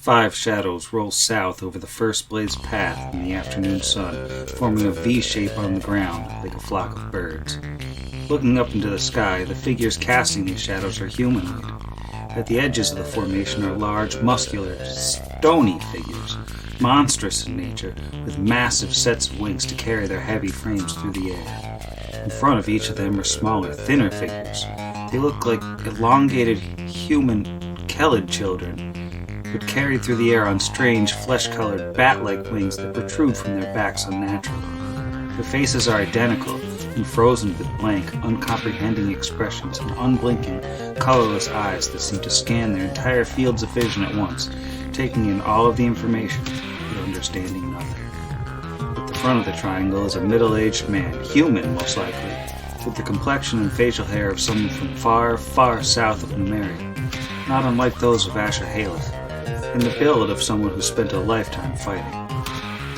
5 shadows roll south over the first blazed path in the afternoon sun, forming a V shape on the ground like a flock of birds. Looking up into the sky, the figures casting these shadows are humanoid. At the edges of the formation are large, muscular, stony figures, monstrous in nature, with massive sets of wings to carry their heavy frames through the air. In front of each of them are smaller, thinner figures. They look like elongated human Kelid children, but carried through the air on strange, flesh-colored, bat-like wings that protrude from their backs unnaturally. Their faces are identical and frozen with blank, uncomprehending expressions and unblinking, colorless eyes that seem to scan their entire fields of vision at once, taking in all of the information, but understanding nothing. At the front of the triangle is a middle-aged man, human most likely, with the complexion and facial hair of someone from far, far south of Numeria, not unlike those of Asher Haleth, and the build of someone who spent a lifetime fighting.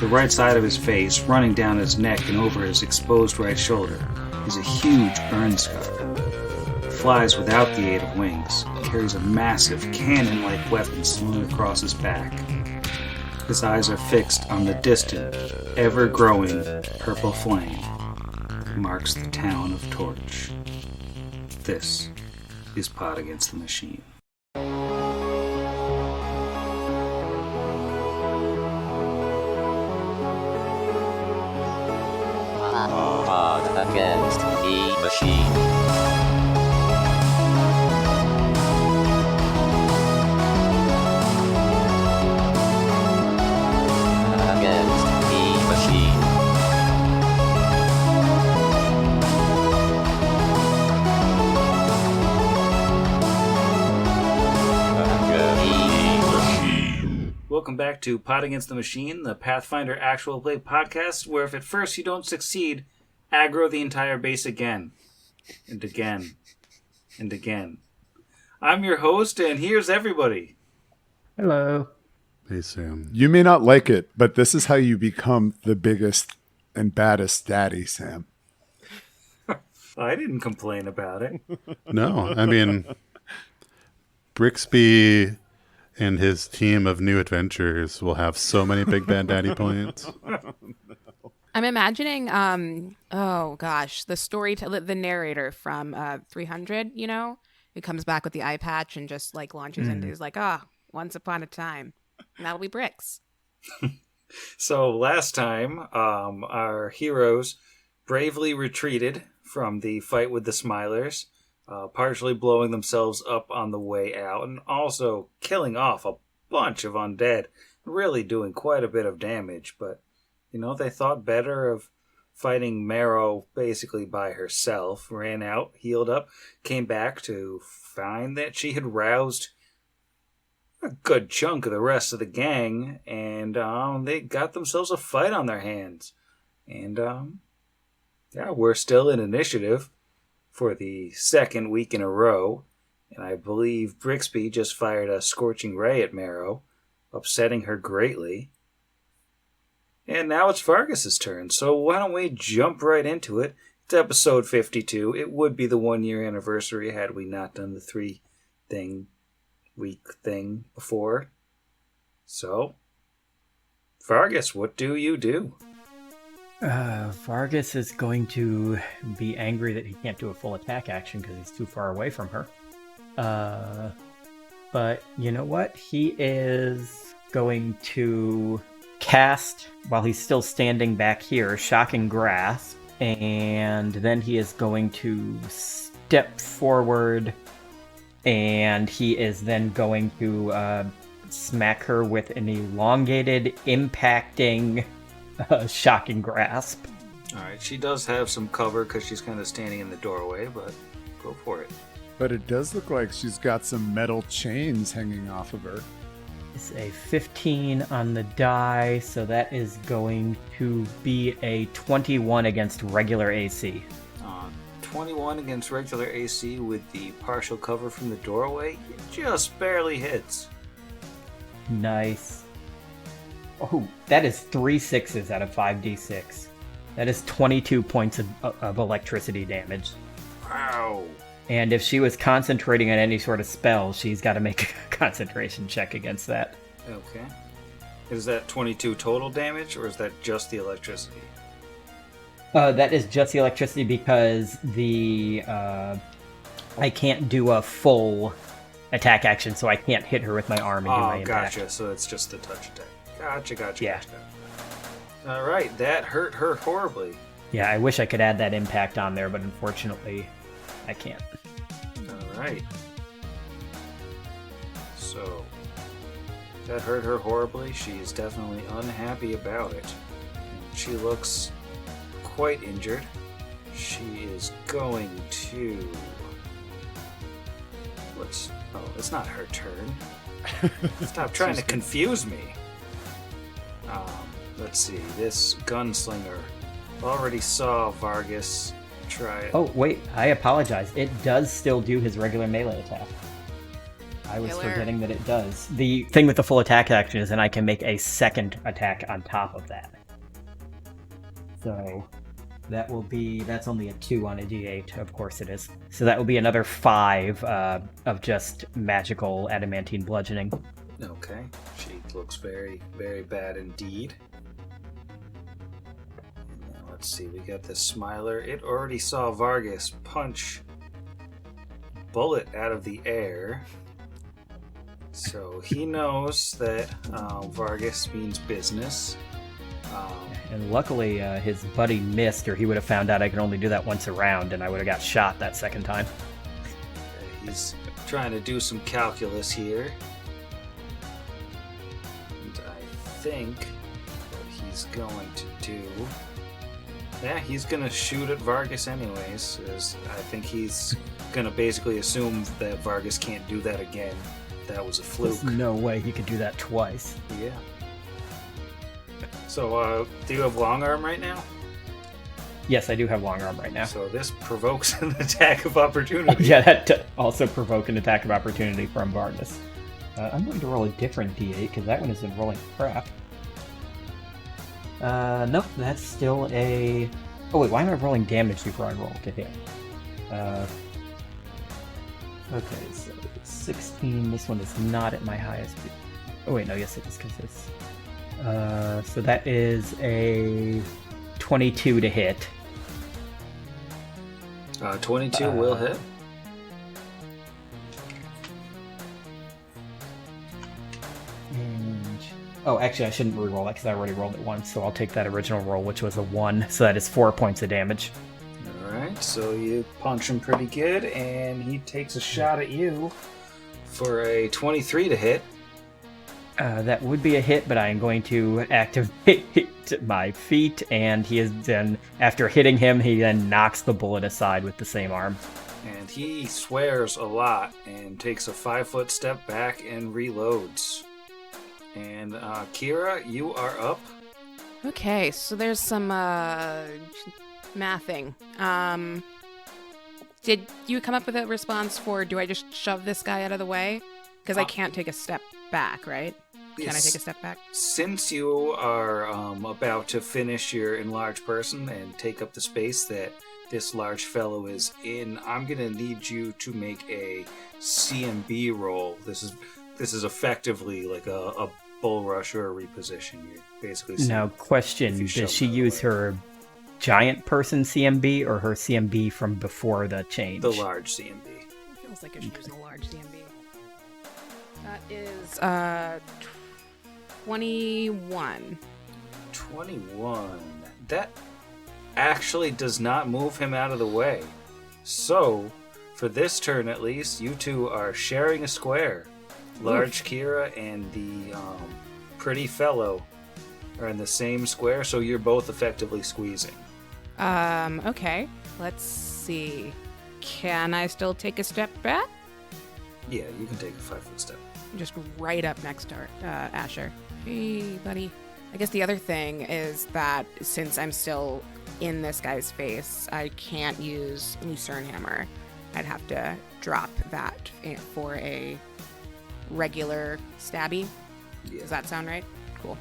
The right side of his face, running down his neck and over his exposed right shoulder, is a huge burn scar. It flies without the aid of wings, and carries a massive cannon-like weapon slung across his back. His eyes are fixed on the distant, ever-growing purple flame that marks the town of Torch. This is Pot Against the Machine. Pot Against the Machine. Welcome back to Pot Against the Machine, the Pathfinder actual play podcast, where if at first you don't succeed, aggro the entire base again, and again, and again. I'm your host, and here's everybody. Hello. Hey, Sam. You may not like it, but this is how you become the biggest and baddest daddy, Sam. I didn't complain about it. No, I mean, Brixby and his team of new adventurers will have so many big bad daddy points. I'm imagining, the narrator from 300, who comes back with the eye patch and just like launches into, he's like, once upon a time. And that'll be Brix. So last time, our heroes bravely retreated from the fight with the Smilers, partially blowing themselves up on the way out, and also killing off a bunch of undead, really doing quite a bit of damage. But, they thought better of fighting Marrow basically by herself, ran out, healed up, came back to find that she had roused a good chunk of the rest of the gang, and they got themselves a fight on their hands. And, we're still in initiative for the second week in a row, and I believe Brixby just fired a scorching ray at Marrow, upsetting her greatly. And now it's Vargas's turn, so why don't we jump right into it? It's episode 52. It would be the 1-year anniversary had we not done the 3-week thing before. So, Vargas, what do you do? Vargas is going to be angry that he can't do a full attack action because he's too far away from her. But you know what? He is going to cast, while he's still standing back here, Shocking Grasp. And then he is going to step forward, and he is then going to smack her with an elongated, impacting Shocking Grasp. Alright, she does have some cover because she's kind of standing in the doorway, but go for it. But it does look like she's got some metal chains hanging off of her. It's a 15 on the die, so that is going to be a 21 against regular AC. 21 against regular AC with the partial cover from the doorway, it just barely hits. Nice. Oh, that is 3 6s out of 5d6. That is 22 points of electricity damage. Wow. And if she was concentrating on any sort of spell, she's got to make a concentration check against that. Okay. Is that 22 total damage, or is that just the electricity? That is just the electricity because I can't do a full attack action, so I can't hit her with my arm and do my impact. Gotcha. So it's just the touch attack. Gotcha. Yeah. All right, that hurt her horribly. Yeah, I wish I could add that impact on there, but unfortunately, I can't. All right. So that hurt her horribly. She is definitely unhappy about it. She looks quite injured. She is going to... it's not her turn. Stop trying to confuse me. Let's see. This gunslinger already saw Vargas try it. Oh, wait. I apologize. It does still do his regular melee attack. I was forgetting that it does. The thing with the full attack action is then I can make a second attack on top of that. So that's only a 2 on a d8, of course it is. So that will be another 5 of just magical adamantine bludgeoning. Okay. She looks very, very bad indeed. Now, let's see, we got the Smiler. It already saw Vargas punch bullet out of the air. So he knows that Vargas means business. And luckily, his buddy missed, or he would have found out I can only do that once a round, and I would have got shot that second time. He's trying to do some calculus here. And I think what he's going to do... Yeah, he's going to shoot at Vargas anyways. As I think he's going to basically assume that Vargas can't do that again. That was a fluke. There's no way he could do that twice. Yeah. So, do you have long arm right now? Yes, I do have long arm right now. So this provokes an attack of opportunity. Yeah, that also provoke an attack of opportunity from Vargas. I'm going to roll a different d8, because that one has been rolling crap. Nope, that's still a... Oh wait, why am I rolling damage before I roll to hit? Okay, so 16, this one is not at my highest... Oh wait, no, yes it is, because it's... So that is a 22 to hit. 22 will hit. And... Oh, actually, I shouldn't re-roll that because I already rolled it once, so I'll take that original roll, which was a 1. So that is 4 points of damage. Alright, so you punch him pretty good, and he takes a shot at you for a 23 to hit. That would be a hit, but I am going to activate my feat, and he is then, after hitting him, he then knocks the bullet aside with the same arm. And he swears a lot and takes a 5-foot step back and reloads. And Kira, you are up. Okay, so there's some mathing. Did you come up with a response for, do I just shove this guy out of the way? Because I can't take a step back, right? Can I take a step back? Since you are about to finish your enlarged person and take up the space that this large fellow is in, I'm going to need you to make a CMB roll. This is effectively like a bull rush or a reposition. You're basically now, question, does she use her giant person CMB or her CMB from before the change? The large CMB. It feels like I should use a large CMB. That is 21. 21. That actually does not move him out of the way. So, for this turn at least, you two are sharing a square. Large Kira and the pretty fellow are in the same square, so you're both effectively squeezing. Okay. Let's see. Can I still take a step back? Yeah, you can take a 5-foot step. Just right up next to Asher. Hey, buddy. I guess the other thing is that since I'm still in this guy's face, I can't use Lucerne Hammer. I'd have to drop that for a regular stabby. Yeah. Does that sound right? Cool.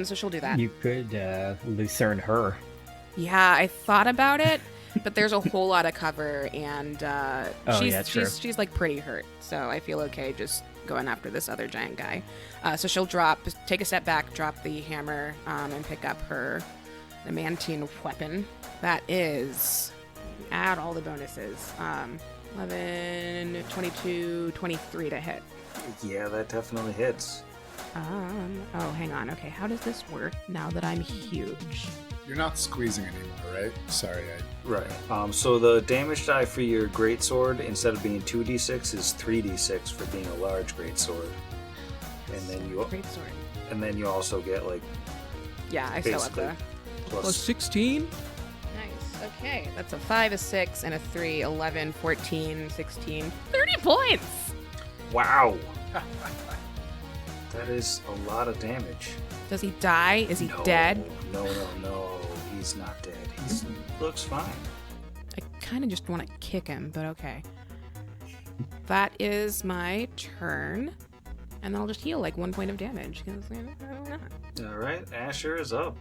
So she'll do that. You could Lucerne her. Yeah, I thought about it, but there's a whole lot of cover, and True. she's like pretty hurt, so I feel okay just going after this other giant guy. So she'll take a step back, drop the hammer, and pick up her adamantine weapon. That is, add all the bonuses. 11, 22, 23 to hit. Yeah, that definitely hits. Oh, hang on. Okay, how does this work now that I'm huge? You're not squeezing anymore, right? Sorry. Right. So the damage die for your greatsword, instead of being 2d6, is 3d6 for being a large greatsword. And then you Great sword. And then you also get like Yeah, I still have basically the... plus 16? Nice. Okay, that's a 5, a 6, and a 3. 11, 14, 16, 30 points! Wow. That is a lot of damage. Does he die? Is he No, dead? No. He's not dead. He looks fine. I kind of just want to kick him, but okay. That is my turn. And then I'll just heal like 1 point of damage. 'Cause why not? All right, Asher is up.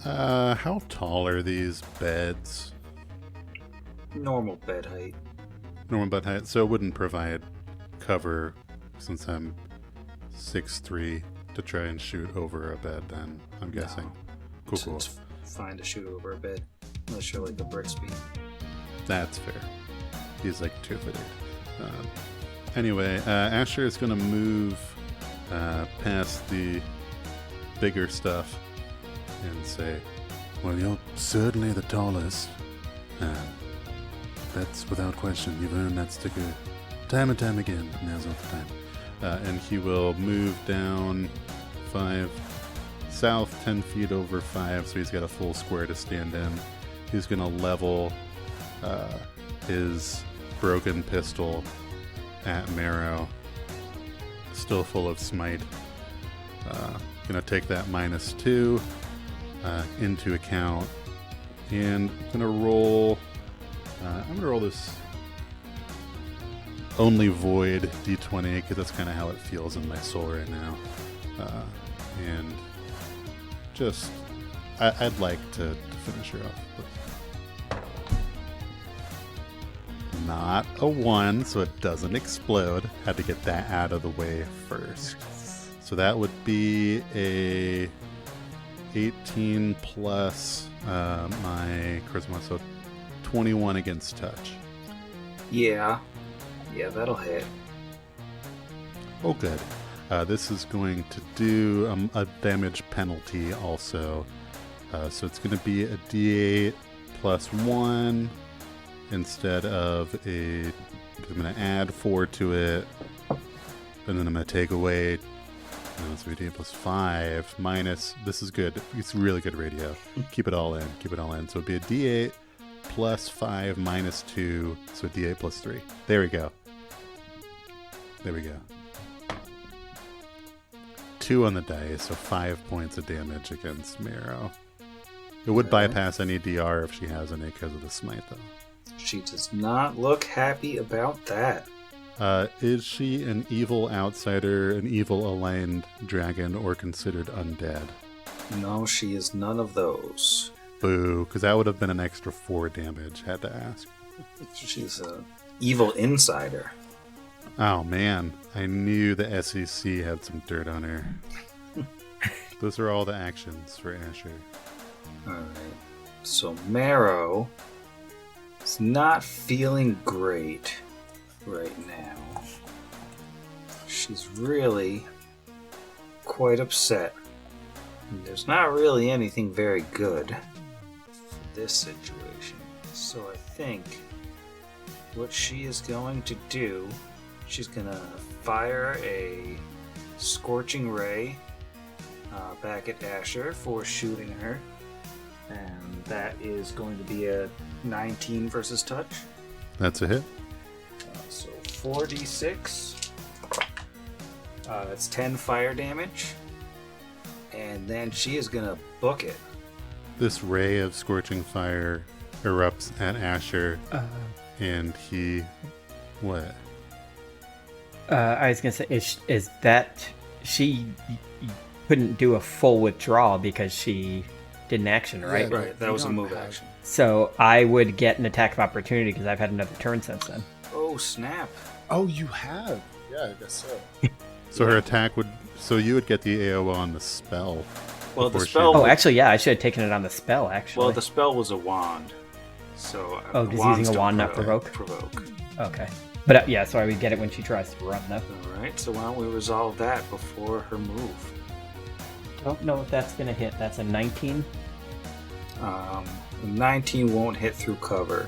How tall are these beds? Normal bed height. Normal bed height, so it wouldn't provide cover since I'm 6'3" to try and shoot over a bed. Then I'm guessing. Cool. It's fine to shoot over a bed, unless you're like a Brixby. That's fair. He's like 2'8". Anyway, Asher is gonna move past the bigger stuff and say, "Well, you're certainly the tallest. That's without question. You've earned that sticker time and time again, but now's not the time." And he will move down 5 south, 10 feet over 5, so he's got a full square to stand in. He's going to level his broken pistol at Marrow, still full of smite. Going to take that -2 into account, and I'm going to roll this only void d20 because that's kind of how it feels in my soul right now. And just, I'd like to finish her off. Not a 1, so it doesn't explode. Had to get that out of the way first. So that would be a 18 plus my charisma, so 21 against touch. Yeah, that'll hit. Oh, good. This is going to do a damage penalty also. So it's going to be a d8 plus 1 instead of I'm going to add 4 to it. And then I'm going to take away. So d8 plus 5 minus. This is good. It's really good radio. Keep it all in. So it'd be a d8 plus 5 minus 2. So d8 plus 3. There we go. 2 on the dice, so 5 points of damage against Marrow. It would bypass any DR if she has any because of the smite, though. She does not look happy about that. Is she an evil outsider, an evil aligned dragon, or considered undead? No, she is none of those. Boo, because that would have been an extra 4 damage, had to ask. She's a evil insider. Oh man, I knew the SEC had some dirt on her. Those are all the actions for Asher. Alright, so Marrow is not feeling great right now. She's really quite upset. And there's not really anything very good for this situation. So I think what she is going to do, she's going to fire a Scorching Ray back at Asher for shooting her. And that is going to be a 19 versus touch. That's a hit. So 4d6. That's 10 fire damage. And then she is going to book it. This ray of scorching fire erupts at Asher, and he... What? I was gonna say, is that she couldn't do a full withdrawal because she did an action, right? Yeah. Right, that You was a don't move have- action. So I would get an attack of opportunity because I've had another turn since then. Oh, snap. Oh, you have. Yeah, I guess so. So her attack would. So you would get the AOO on the spell. Well, the before she- spell. Oh, actually, yeah, I should have taken it on the spell, actually. Well, the spell was a wand. So. Oh, does wands using a don't wand not provoke? Provoke. Okay. But yeah, so I would get it when she tries to run, though. All right. So why don't we resolve that before her move? Don't know if that's going to hit. That's a 19. 19 won't hit through cover.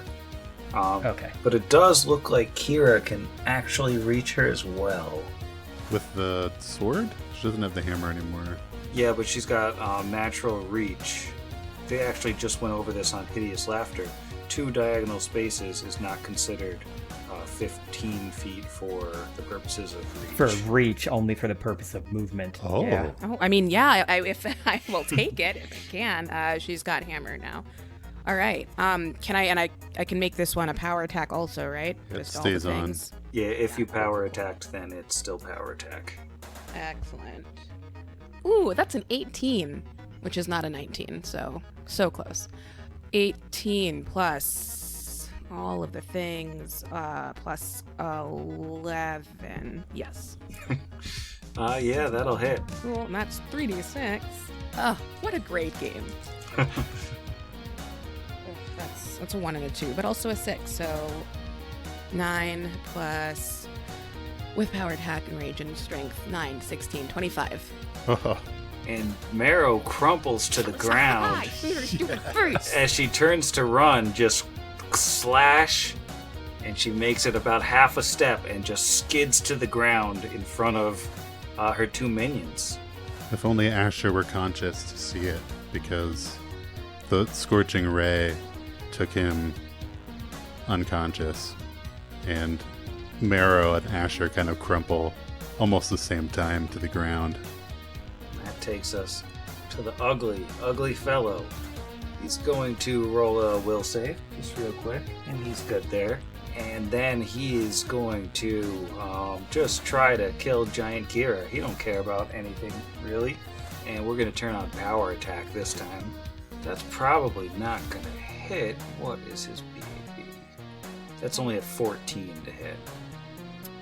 Okay. But it does look like Kira can actually reach her as well. With the sword? She doesn't have the hammer anymore. Yeah, but she's got natural reach. They actually just went over this on Hideous Laughter. 2 diagonal spaces is not considered 15 feet for the purposes of reach. For reach, only for the purpose of movement. Oh. Yeah. Oh, I mean, yeah. If I will take it, if I can. She's got hammer now. All right. Can I? And I can make this one a power attack also, right? It Just all the stays on. things. Yeah, if you power attacked, then it's still power attack. Excellent. Ooh, that's an 18, which is not a 19. So close. 18 plus all of the things, plus 11. Yes. Yeah, that'll hit. Cool. And that's 3d6. Oh, what a great game. That's a 1 and a 2, but also a 6. So 9 plus with power attack and rage and strength. 9, 16, 25. And Marrow crumples to the ground First. as she turns to run, just slash, and she makes it about half a step and just skids to the ground in front of her 2 minions. If only Asher were conscious to see it, because the scorching ray took him unconscious, and Marrow and Asher kind of crumple almost the same time to the ground. That takes us to the ugly fellow. He's going to roll a will save, just real quick, and he's good there. And then he is going to just try to kill Giant Kira. He don't care about anything, really. And we're going to turn on power attack this time. That's probably not going to hit. What is his BAB? That's only a 14 to hit.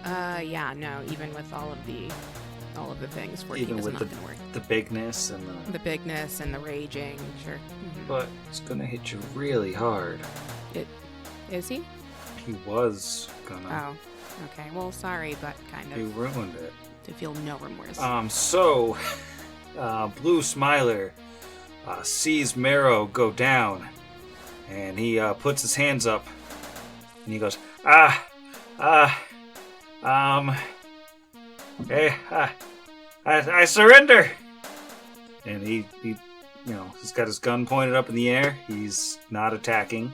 Yeah, no, even with all of the things, 14 Even is with not going to work. the bigness and The bigness and the raging, sure. Mhm. But it's going to hit you really hard. Is he? He was gonna. Oh, okay. Well, sorry, but kind You of ruined it. to feel no remorse. So, Blue Smiler sees Marrow go down, and he puts his hands up, and he goes, I surrender. And he, he's got his gun pointed up in the air. He's not attacking,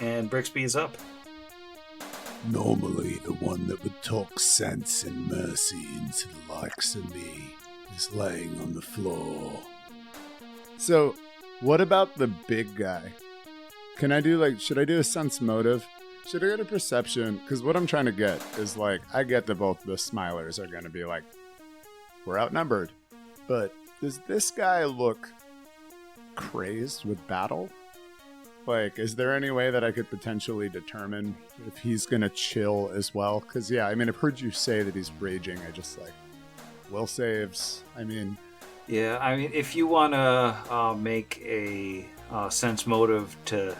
and Brixby is up. Normally, the one that would talk sense and mercy into the likes of me is laying on the floor. So, what about the big guy? Can I do, should I do a sense motive? Should I get a perception? Because what I'm trying to get is, I get that both the Smilers are going to be we're outnumbered. But does this guy look crazed with battle? Is there any way that I could potentially determine if he's going to chill as well? Because, I've heard you say that he's raging. I just, will saves. Yeah, if you want to make a sense motive to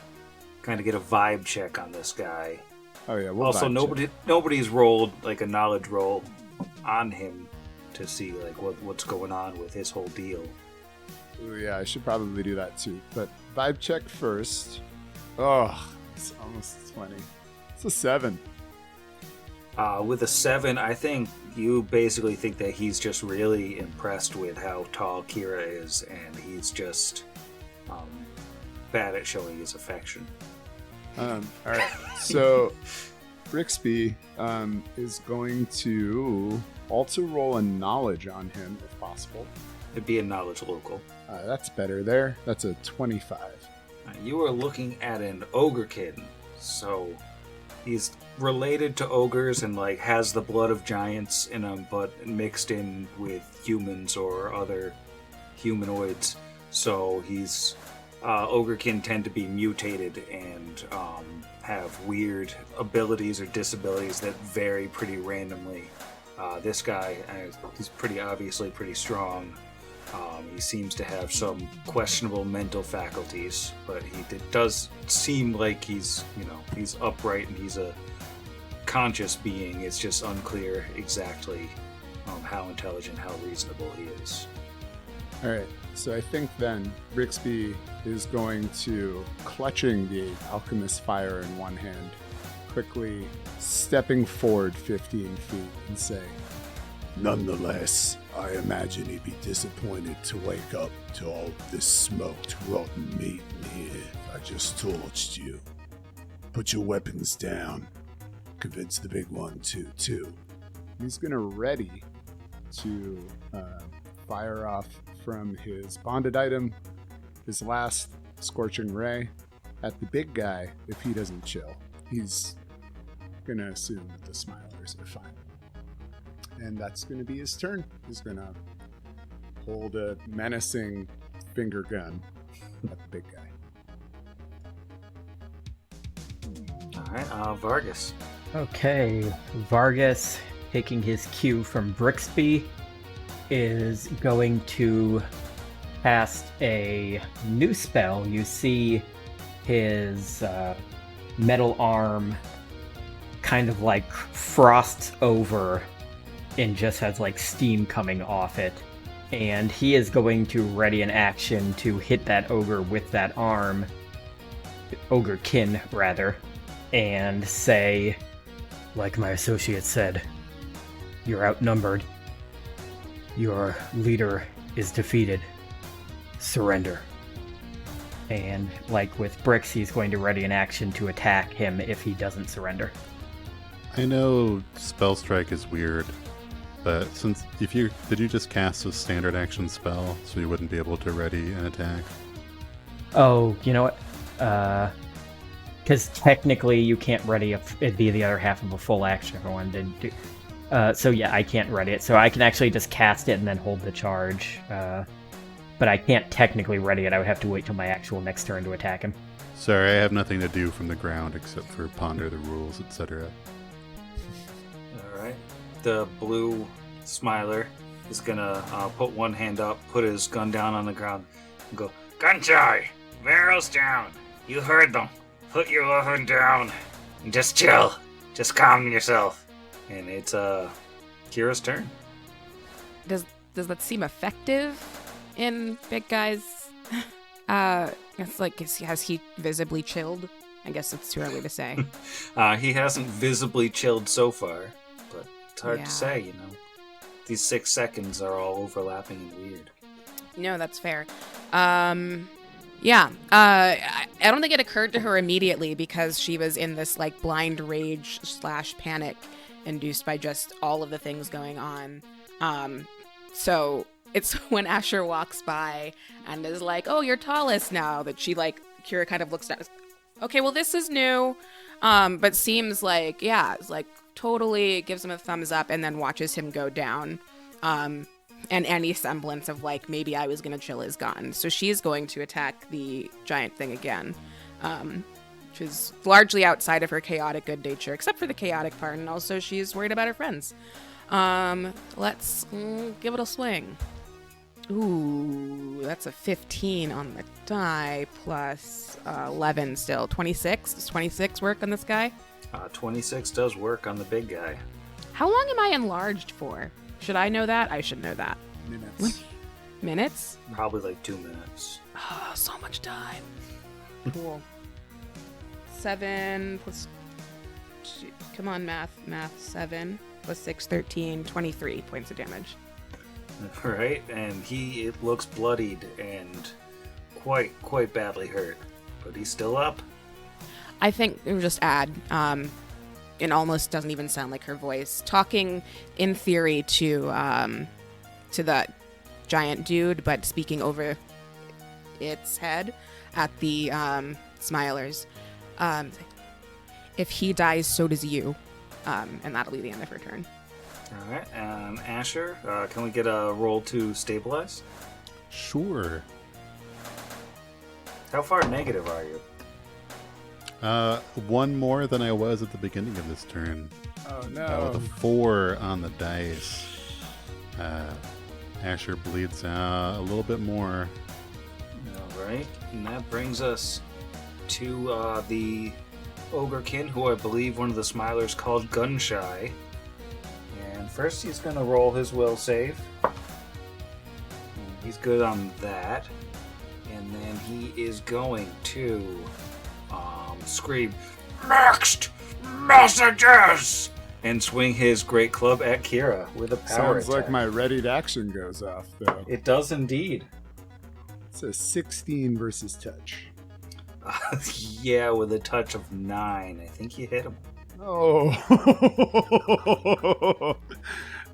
kind of get a vibe check on this guy. Oh, yeah. We'll Also, vibe check. nobody's rolled, a knowledge roll on him to see, what's going on with his whole deal. Ooh, yeah, I should probably do that too. But vibe check first. Oh, it's almost 20. It's a 7. With a 7, I think you basically think that he's just really impressed with how tall Kira is, and he's just bad at showing his affection. All right. So, Brixby is going to also roll a knowledge on him if possible. It'd be a knowledge local. That's better there. That's a 25. You are looking at an ogre kid, so he's related to ogres and has the blood of giants in him, but mixed in with humans or other humanoids. So he's Ogrekin tend to be mutated and have weird abilities or disabilities that vary pretty randomly. This guy, he's pretty obviously pretty strong. He seems to have some questionable mental faculties, but does seem like he's upright and he's a conscious being. It's just unclear exactly how intelligent, how reasonable he is. All right, so I think then Brixby is going to, clutching the alchemist fire in one hand, quickly stepping forward 15 feet and say, "Nonetheless, I imagine he'd be disappointed to wake up to all this smoked, rotten meat in here. I just torched you. Put your weapons down. Convince the big one too." He's going to ready to fire off from his bonded item his last scorching ray at the big guy if he doesn't chill. He's going to assume that the Smilers are fine. And that's going to be his turn. He's going to hold a menacing finger gun at the big guy. All right, Vargas. Okay, Vargas, taking his cue from Brixby, is going to cast a new spell. You see his metal arm kind of like frosts over and just has like steam coming off it. And he is going to ready an action to hit that ogre with that arm, Ogrekin rather, and say, like my associate said, "You're outnumbered. Your leader is defeated. Surrender." And like with Brix, he's going to ready an action to attack him if he doesn't surrender. I know Spell Strike is weird, but did you just cast a standard action spell so you wouldn't be able to ready an attack? Oh, you know what? Because technically you can't ready it'd be the other half of a full action if I wanted to do. So yeah, I can't ready it. So I can actually just cast it and then hold the charge. But I can't technically ready it. I would have to wait till my actual next turn to attack him. Sorry, I have nothing to do from the ground except for ponder the rules, etc. All right. The blue Smiler is gonna put one hand up, put his gun down on the ground, and go, "Gunchai, barrels down. You heard them. Put your weapon down and just chill. Just calm yourself." And it's Kira's turn. Does that seem effective in big guys? It's like, has he visibly chilled? I guess it's too early to say. He hasn't visibly chilled so far, but it's hard Yeah. to say, you know. These 6 seconds are all overlapping and weird. No, that's fair. Yeah. I don't think it occurred to her immediately because she was in this like blind rage / panic induced by just all of the things going on. So it's when Asher walks by and is like, "Oh, you're tallest now," that she like, Kira kind of looks at, okay, well, this is new. But seems like, yeah, it's like totally gives him a thumbs up and then watches him go down. And any semblance of like, maybe I was going to chill is gone. So she's going to attack the giant thing again, which is largely outside of her chaotic good nature, except for the chaotic part. And also she's worried about her friends. Let's give it a swing. Ooh, that's a 15 on the die plus 11 still. 26? Does 26 work on this guy? 26 does work on the big guy. How long am I enlarged for? Should I know that? I should know that. Minutes. Minutes? Probably like 2 minutes. Oh, so much time. Cool. 7 plus... Come on, math. 7 plus 6, 13, 23 points of damage. All right, and it looks bloodied and quite badly hurt, but he's still up. I think it would just add, it almost doesn't even sound like her voice, talking in theory to the giant dude, but speaking over its head at the Smilers. If he dies, so does you, and that'll be the end of her turn. All right, Asher, can we get a roll to stabilize? Sure. How far negative are you? One more than I was at the beginning of this turn. Oh no. With a 4 on the dice. Asher bleeds out a little bit more. All right, and that brings us to the Ogrekin, who I believe one of the Smilers called Gunshy. And first he's going to roll his will save. And he's good on that. And then he is going to scream, "Next messages!" and swing his great club at Kira with a power Sounds like attack. my readied action goes off, though. It does indeed. It's a 16 versus touch. Yeah, with a touch of 9. I think you hit him. Oh.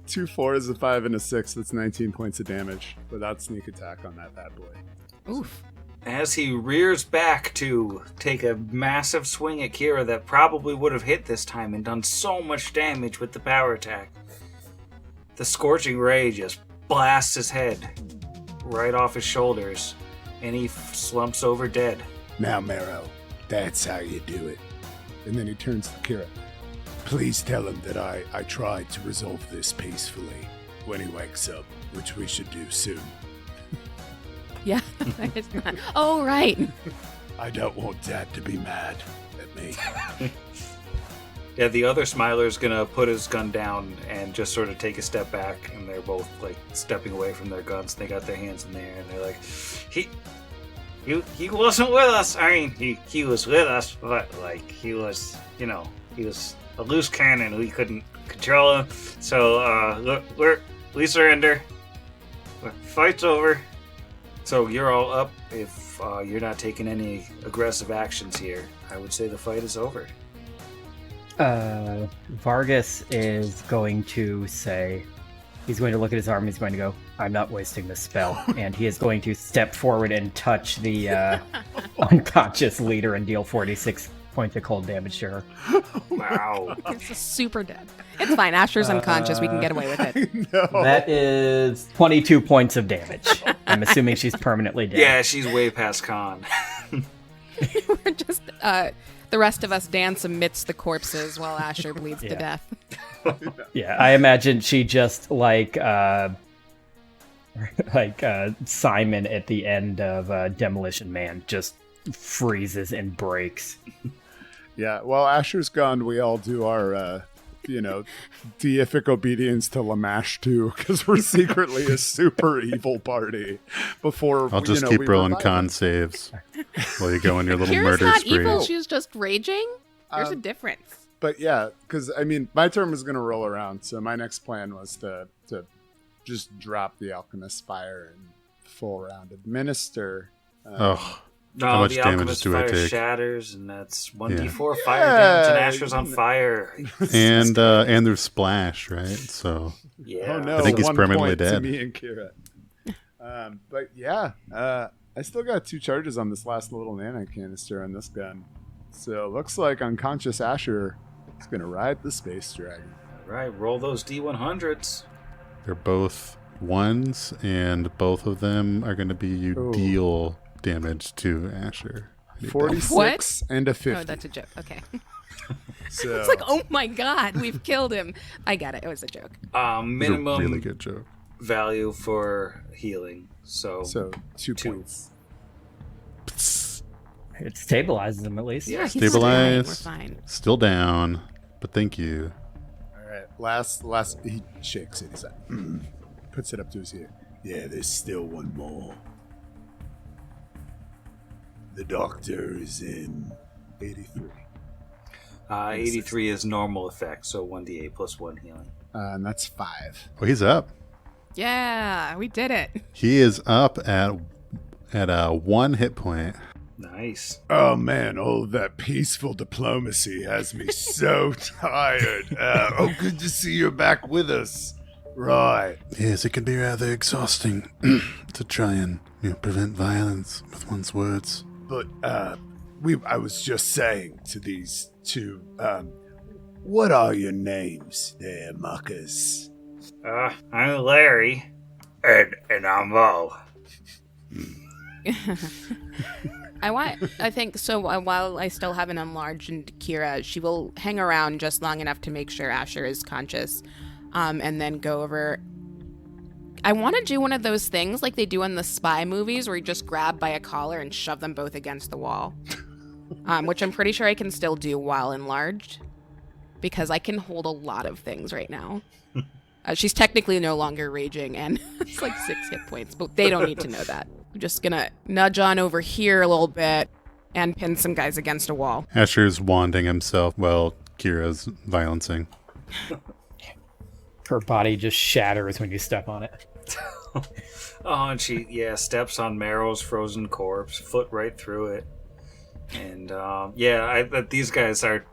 2 4s, a 5, and a 6. That's 19 points of damage without sneak attack on that bad boy. Oof. As he rears back to take a massive swing at Kira that probably would have hit this time and done so much damage with the power attack, the Scorching Ray just blasts his head right off his shoulders, and he slumps over dead. Now, Marrow, that's how you do it. And then he turns to Kira. Please tell him that I tried to resolve this peacefully when he wakes up, which we should do soon. Yeah, it's not. Oh, right. I don't want Dad to be mad at me. Yeah, the other Smiler's gonna put his gun down and just sort of take a step back, and they're both like stepping away from their guns. They got their hands in the air, and they're like, he wasn't with us. I mean, he was with us, but like he was a loose cannon. We couldn't control him. So we surrender. Fight's over. So you're all up. If you're not taking any aggressive actions here, I would say the fight is over. Vargas is going to say, he's going to look at his arm, he's going to go, I'm not wasting this spell. And he is going to step forward and touch the unconscious leader and deal 46 points of cold damage to her. Wow. It's super dead. It's fine. Asher's unconscious. We can get away with it. No. That is 22 points of damage. I'm assuming she's permanently dead. Yeah, she's way past con. We're just the rest of us dance amidst the corpses while Asher bleeds to Yeah. death. Yeah, I imagine she just like Simon at the end of Demolition Man just freezes and breaks. Yeah, while Asher's gone, we all do our, deific obedience to Lamash too, because we're secretly a super evil party. Before I'll just keep rolling con saves while you go on your little Kira's murder not spree. evil. She's just raging. There's a difference. But yeah, because I mean, my turn was going to roll around, so my next plan was to just drop the Alchemist Fire and full round administer. Oh, No, How much the damage Alchemist do I Fire take? shatters, and that's 1d4 Yeah. fire damage, and Asher's on fire. and there's splash, right? So Yeah. Oh no! I think he's 1 permanently point dead. to me and Kira. But yeah, I still got 2 charges on this last little nano canister on this gun, so it looks like unconscious Asher is gonna ride the space dragon. All right, roll those D100s. they're both 1s, and both of them are going to be you Ooh. deal damage to Asher. 46 and a 50. Oh, that's a joke. Okay. So It's like, oh my god, we've killed him. I get it. It was a joke. It's a Minimum really good joke. value for healing. So 2 2. points. It stabilizes him at least. Yeah, he's still dying. We're Stabilize. fine. Still down, but thank you. All right, last. He shakes it. He's like, puts it up to his ear. Yeah, there's still one more. The doctor is in 83. 83 is normal effect, so 1d8 plus 1 healing. And that's 5. Oh, he's up. Yeah, we did it. He is up at 1 hit point. Nice. Oh man, all of that peaceful diplomacy has me so tired. Good to see you're back with us. Right. Yes, it can be rather exhausting to try and prevent violence with one's words. But I was just saying to these two, what are your names there, muckers? I'm Larry. And I'm Mo. I think so. While I still haven't enlarged into Kira, she will hang around just long enough to make sure Asher is conscious, and then go over. I want to do one of those things like they do in the spy movies where you just grab by a collar and shove them both against the wall, which I'm pretty sure I can still do while enlarged, because I can hold a lot of things right now. She's technically no longer raging, and it's like 6 hit points, but they don't need to know that. I'm just gonna nudge on over here a little bit and pin some guys against a wall. Asher's wanding himself while Kira's violencing. Her body just shatters when you step on it. Oh, and she, steps on Marrow's frozen corpse, foot right through it. And, these guys are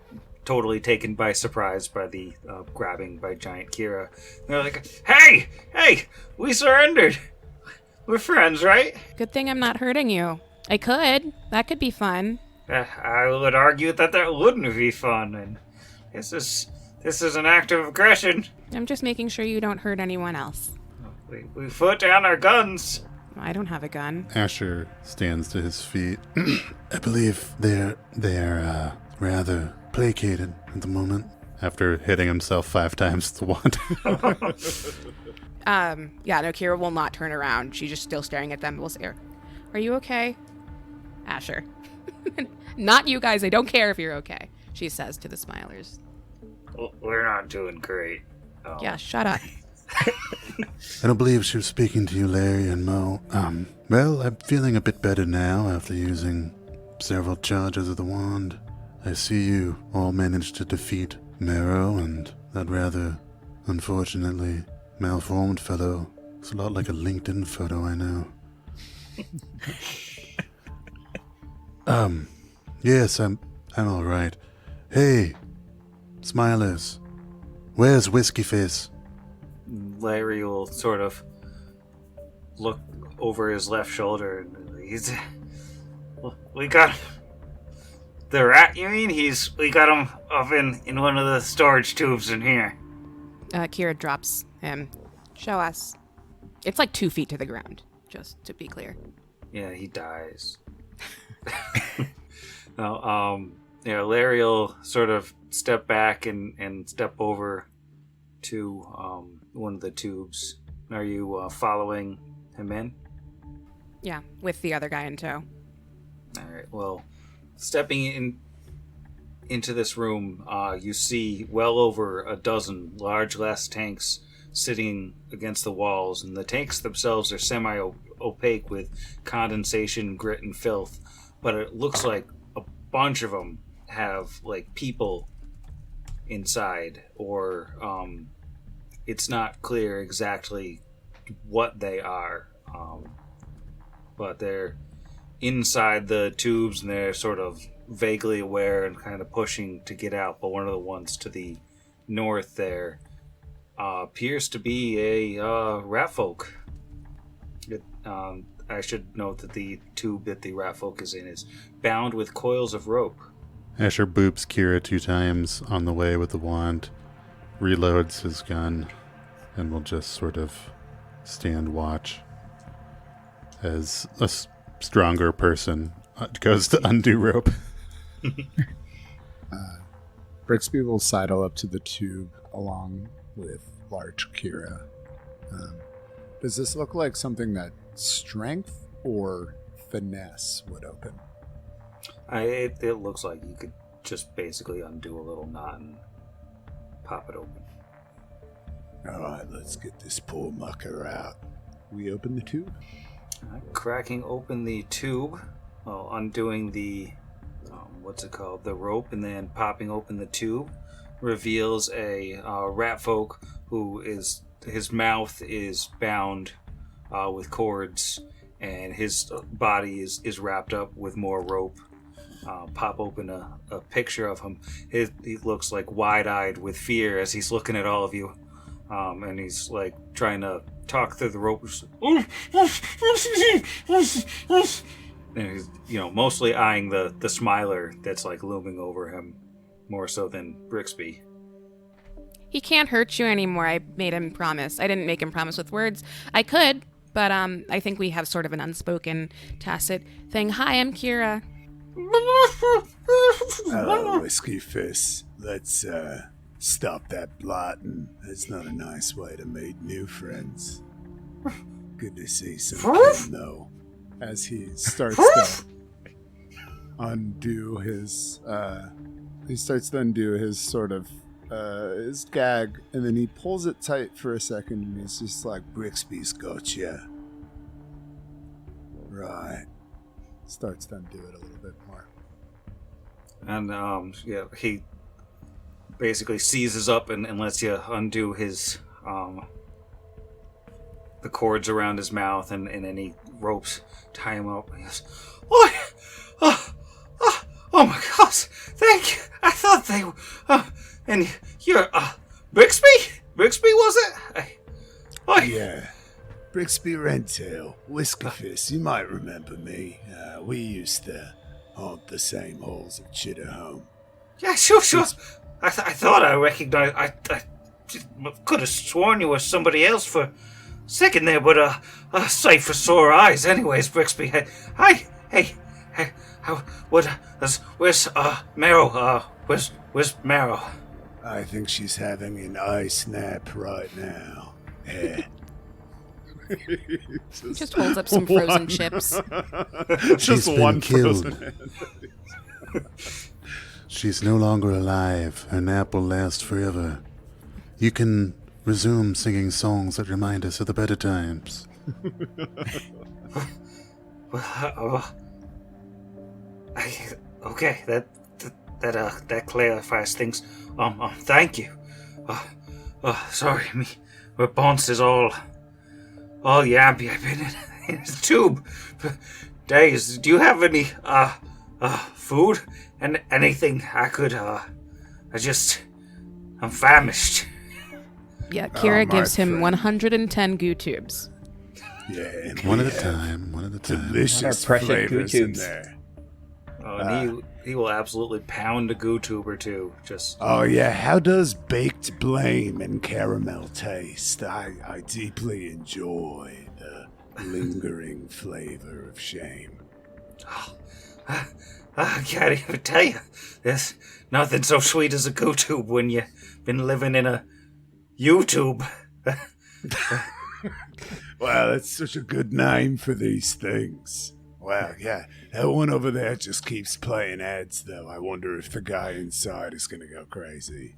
totally taken by surprise by the grabbing by giant Kira. They're like, hey, we surrendered. We're friends, right? Good thing I'm not hurting you. I could. That could be fun. I would argue that wouldn't be fun, and this is an act of aggression. I'm just making sure you don't hurt anyone else. We put down our guns. I don't have a gun. Asher stands to his feet. I believe they're rather placated at the moment, after hitting himself 5 times with the wand. No, Kira will not turn around. She's just still staring at them. We'll say, are you okay? Asher. Not you guys. I don't care if you're okay, she says to the Smilers. We're not doing great. Yeah, shut up. I don't believe she was speaking to you, Larry and Mo. Well, I'm feeling a bit better now after using several charges of the wand. I see you all managed to defeat Marrow and that rather, unfortunately, malformed fellow. It's a lot like a LinkedIn photo, I know. Yes, I'm all right. Hey, Smilers, where's Whiskey Face? Larry will sort of look over his left shoulder, and we got the rat. You mean we got him up in one of the storage tubes in here. Kira drops him. Show us. It's like 2 feet to the ground, just to be clear. Yeah, he dies. Larry will sort of step back and step over to one of the tubes. Are you following him in? Yeah, with the other guy in tow. All right. Well, stepping into this room, you see well over a dozen large glass tanks sitting against the walls, and the tanks themselves are semi-opaque with condensation, grit, and filth. But it looks like a bunch of them have like people inside, or it's not clear exactly what they are, but they're inside the tubes and they're sort of vaguely aware and kind of pushing to get out. But one of the ones to the north there appears to be a rat folk. I should note that the tube that the rat folk is in is bound with coils of rope. Asher boops Kira 2 times on the way with the wand, reloads his gun, and will just sort of stand watch as a stronger person goes to undo rope. Brixby will sidle up to the tube along with large Kira. Does this look like something that strength or finesse would open? It looks like you could just basically undo a little knot and pop it open. All right, let's get this poor mucker out. We open the tube? Cracking open the tube, undoing the, the rope, and then popping open the tube, reveals a rat folk who his mouth is bound with cords, and his body is wrapped up with more rope. Pop open a picture of him. He looks like wide-eyed with fear as he's looking at all of you, and he's like trying to talk through the rope. And he's, mostly eyeing the Smiler that's like looming over him, more so than Brixby. He can't hurt you anymore. I made him promise. I didn't make him promise with words. I could, But I think we have sort of an unspoken, tacit thing. Hi, I'm Kira. Hello, Whiskey Fist. Let's stop that blotting. That's not a nice way to meet new friends. Good to see some kin, though. As he starts to undo his, sort of, his gag, and then he pulls it tight for a second, and he's just like, Brixby's got ya. Right. Starts to undo it a little bit more. And he basically seizes up and lets you undo his the cords around his mouth, and any ropes tie him up. He goes, "Oi! Oh my gosh! Thank you. I thought they were. And you're Brixby? Brixby was it? Yeah, Brixby Rentel, Whiskey Fist. You might remember me. We used to haunt the same halls of Chitterhome. Yeah, sure. I thought I recognized. I could have sworn you were somebody else for a second there, but a sight for sore eyes. Anyways, Brixby. Hey. Where's Marrow? Where's Marrow? I think she's having an ice nap right now. Yeah. Just holds up some frozen chips. Just been one killed. frozen. She's no longer alive. Her nap will last forever. You can resume singing songs that remind us of the better times. Okay, that clarifies things. Thank you. Sorry, my bones is all yampy. I've been in a tube for days. Do you have any food and anything I could? I'm famished. Yeah, Kira my gives him friend. 110 goo tubes. Yeah, and One we at a have time, one at a time. delicious What are precious flavors goo in tubes? there. And he will absolutely pound a goo tube or two. Just Oh yeah, how does baked blame and caramel taste? I deeply enjoy the lingering flavor of shame. I can't even tell you. There's nothing so sweet as a goo tube when you've been living in a YouTube. Wow, that's such a good name for these things. Wow, yeah. That one over there just keeps playing ads, though. I wonder if the guy inside is going to go crazy.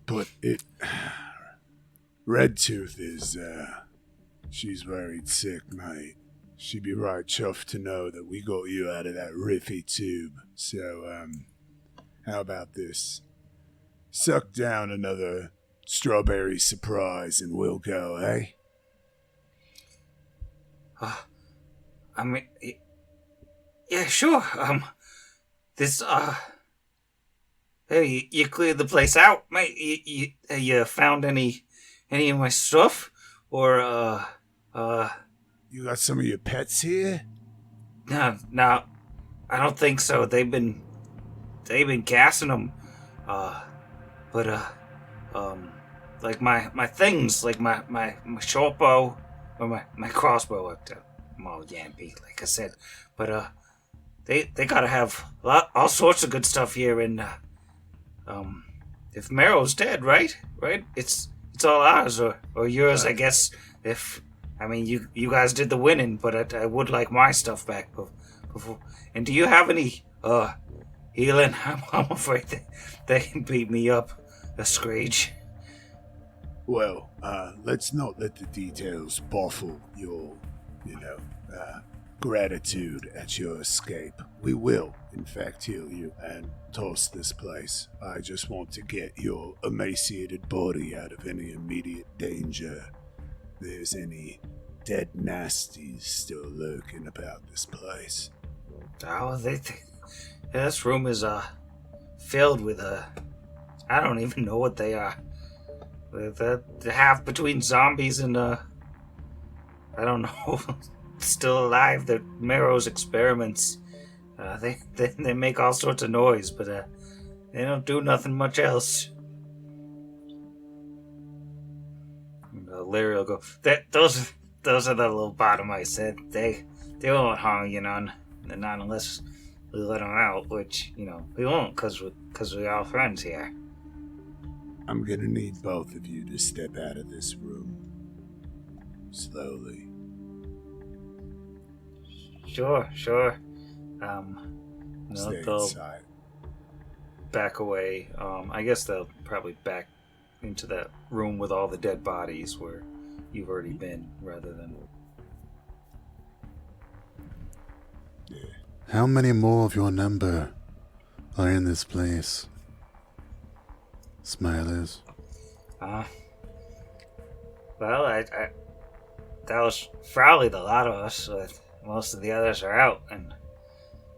But Redtooth is, she's worried sick, mate. She'd be right chuffed to know that we got you out of that riffy tube. So, how about this? Suck down another strawberry surprise and we'll go, eh? I mean, yeah, sure. This, hey, you cleared the place out, mate. You found any of my stuff, or You got some of your pets here? No, I don't think so. They've been gassing them, like my things, like my short bow or my crossbow. I'm all yampy, like I said, but they gotta have all sorts of good stuff here. And if Marrow's dead, right, it's all ours or yours, I guess. You guys did the winning, but I would like my stuff back before. And do you have any healing? I'm afraid they can beat me up a screech. Well, let's not let the details baffle your, gratitude at your escape. We will, in fact, heal you and toss this place. I just want to get your emaciated body out of any immediate danger. There's any dead nasties still lurking about this place. Oh, this room is filled with I don't even know what they are. The half between zombies and I don't know, still alive. They're Marrow's experiments. They make all sorts of noise, but they don't do nothing much else. Larry will go, those are the little bottom mice. They won't harm you none. Not unless we let them out, which, we won't because we're all friends here. I'm gonna need both of you to step out of this room. Slowly. Sure. Stay They'll inside. back away. I guess they'll probably back into that room with all the dead bodies where you've already been, rather than... Yeah. How many more of your number are in this place? Smilers. Well, I that was probably the lot of us, but most of the others are out and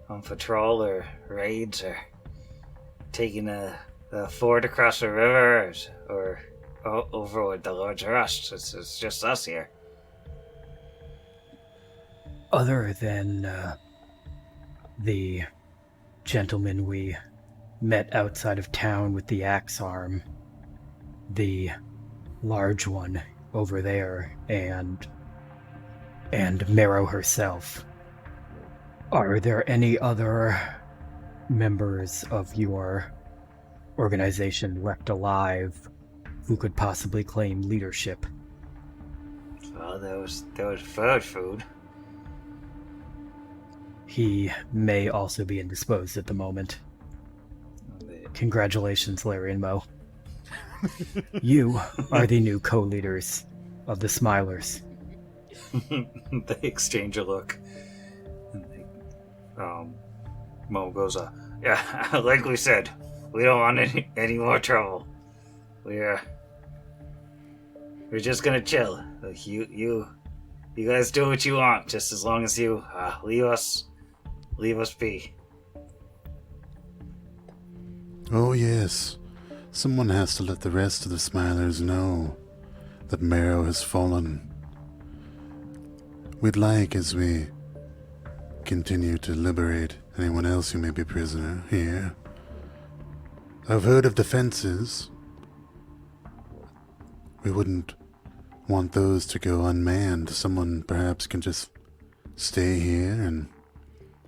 on patrol or raids or taking the ford across the river or over with the Lord's Rust. It's just us here. Other than the gentleman we met outside of town with the axe arm, the large one over there, and Marrow herself, are there any other members of your organization left alive who could possibly claim leadership? Well, there was bird food. He may also be indisposed at the moment. Congratulations, Larry and Mo. You are the new co-leaders of the Smilers. They exchange a look. And Mo goes, yeah, like we said, we don't want any more trouble. We're just gonna chill. Like, you guys do what you want, just as long as you leave us be. Oh yes, someone has to let the rest of the Smilers know that Marrow has fallen. We'd like, as we continue to liberate anyone else who may be prisoner here. I've heard of defenses. We wouldn't want those to go unmanned. Someone perhaps can just stay here, and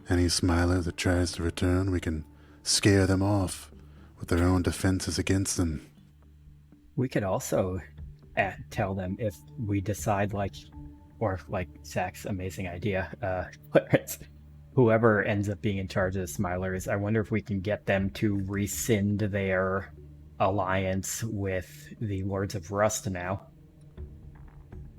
any Smiler that tries to return, we can scare them off with their own defenses against them. We could also tell them if we decide, like Zach's amazing idea, whoever ends up being in charge of the Smilers, I wonder if we can get them to rescind their alliance with the Lords of Rust now.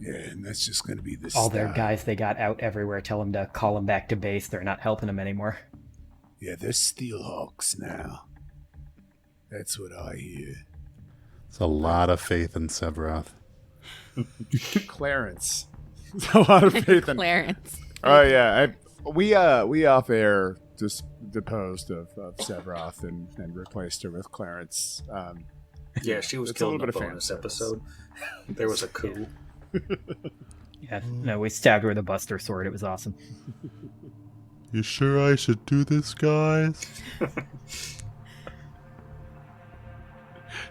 Yeah, and that's just going to be the All style. their guys they got out everywhere, tell them to call them back to base. They're not helping them anymore. Yeah, they're Steelhawks now. That's what I hear. It's a lot of faith in Sevroth. Clarence. A lot of faith in Clarence. Oh yeah, we off air just deposed of Sevroth and replaced her with Clarence. Yeah, she was it's killed in a bit of fan bonus service. episode. There was a coup. Yeah, no, we stabbed her with a Buster sword. It was awesome. You sure I should do this, guys?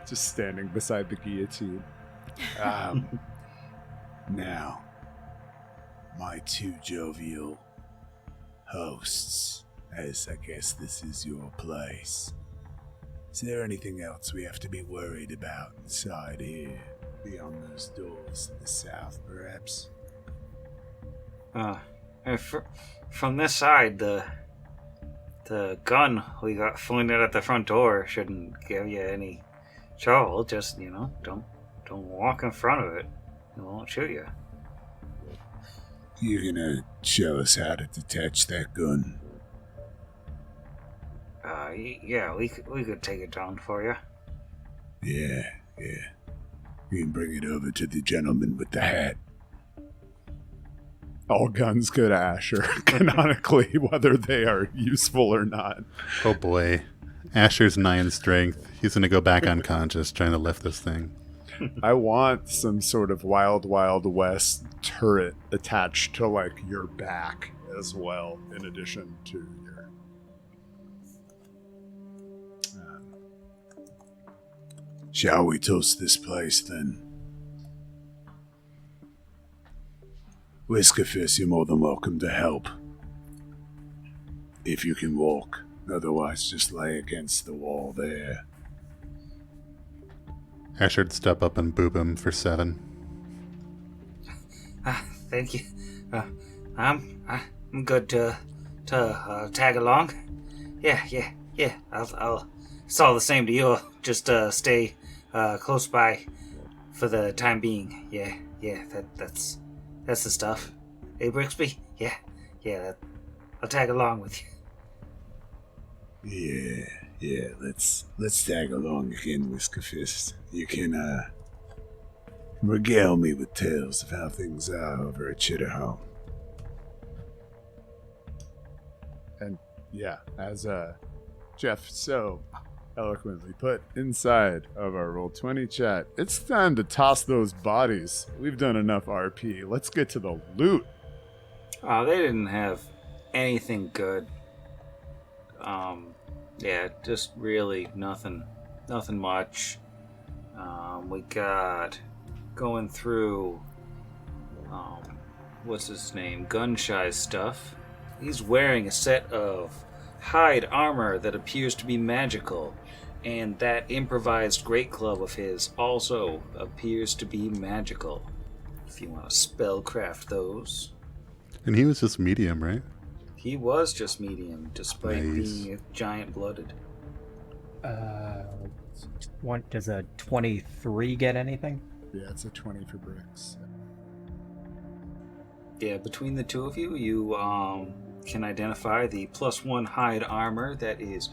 Just standing beside the guillotine. Now, my two jovial hosts, as I guess this is your place. Is there anything else we have to be worried about inside here, beyond those doors in the south, perhaps? From this side, the gun we got pointed at the front door shouldn't give you any trouble. Just, don't walk in front of it. It won't shoot you. You're gonna show us how to detach that gun? Yeah, we could take it down for you. Yeah. You can bring it over to the gentleman with the hat. All guns go to Asher, canonically, whether they are useful or not. Oh boy. Asher's 9 strength. He's going to go back unconscious trying to lift this thing. I want some sort of Wild Wild West turret attached to, like, your back as well, in addition to your... Shall we toast this place, then? Whiskerfist, you're more than welcome to help. If you can walk. Otherwise, just lay against the wall there. Asher'd step up and boob him for 7. Thank you. I'm good to tag along. Yeah. I'll. It's all the same to you. Just stay close by for the time being. Yeah. That's the stuff. Hey, Brixby. Yeah. I'll tag along with you. Yeah. Let's tag along again, Whiskerfist. You can regale me with tales of how things are over at Chitterhome. And yeah, as Jeff so eloquently put inside of our Roll20 chat, it's time to toss those bodies. We've done enough RP. Let's get to the loot. Oh, they didn't have anything good. Yeah, just really nothing much. We got going through, what's his name? Gunshy's stuff. He's wearing a set of hide armor that appears to be magical, and that improvised great club of his also appears to be magical. If you want to spellcraft those. And he was just medium, right? He was just medium, despite Nice. being giant-blooded. Does a 23 get anything? Yeah, it's a 20 for Bricks. Yeah, between the two of you, you can identify the +1 hide armor that is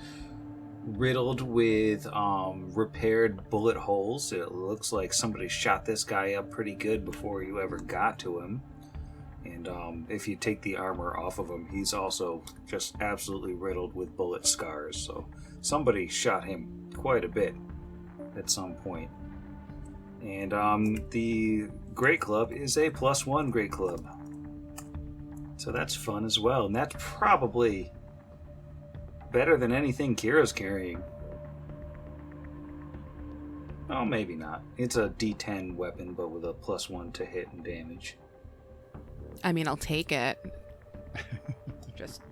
riddled with repaired bullet holes. It looks like somebody shot this guy up pretty good before you ever got to him. And if you take the armor off of him, he's also just absolutely riddled with bullet scars. So somebody shot him quite a bit at some point. And the Great Club is a +1 Great Club. So that's fun as well. And that's probably better than anything Kira's carrying. Oh, maybe not. It's a D10 weapon, but with a +1 to hit and damage. I mean, I'll take it. Just,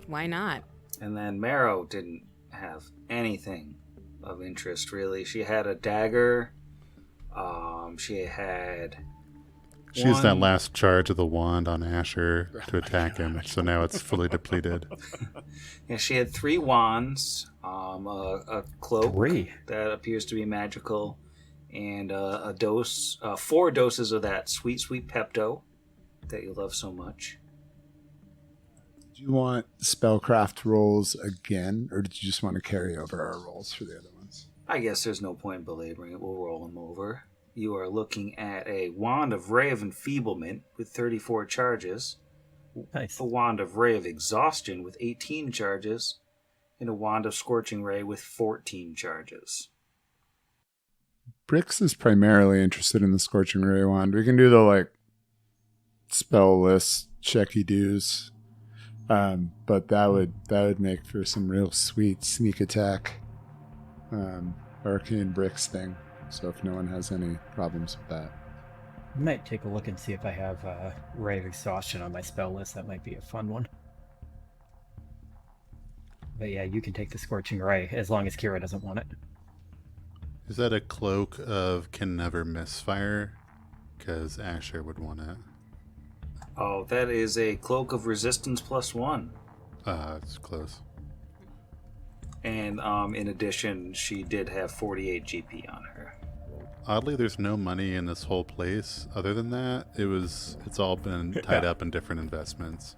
why not? And then Marrow didn't have anything of interest, really. She had a dagger. She had... She used that last charge of the wand on Asher to attack him, so now it's fully depleted. Yeah, she had 3 wands, a cloak 3. that appears to be magical, and a dose, 4 doses of that sweet Pepto that you love so much. Do you want spellcraft rolls again, or did you just want to carry over our rolls for the other ones? I guess there's no point in belaboring it. We'll roll them over. You are looking at a Wand of Ray of Enfeeblement with 34 charges, Nice. a Wand of Ray of Exhaustion with 18 charges, and a Wand of Scorching Ray with 14 charges. Bricks is primarily interested in the Scorching Ray wand. We can do the spell list checky do's, but that would make for some real sweet sneak attack, arcane bricks thing. So if no one has any problems with that, I might take a look and see if I have Ray of Exhaustion on my spell list. That might be a fun one. But yeah, you can take the Scorching Ray as long as Kira doesn't want it. Is that a cloak of can never misfire? Because Asher would want it. Oh, that is a Cloak of Resistance +1. It's close. And in addition, she did have 48 GP on her. Oddly, there's no money in this whole place. Other than that, it's all been tied up in different investments.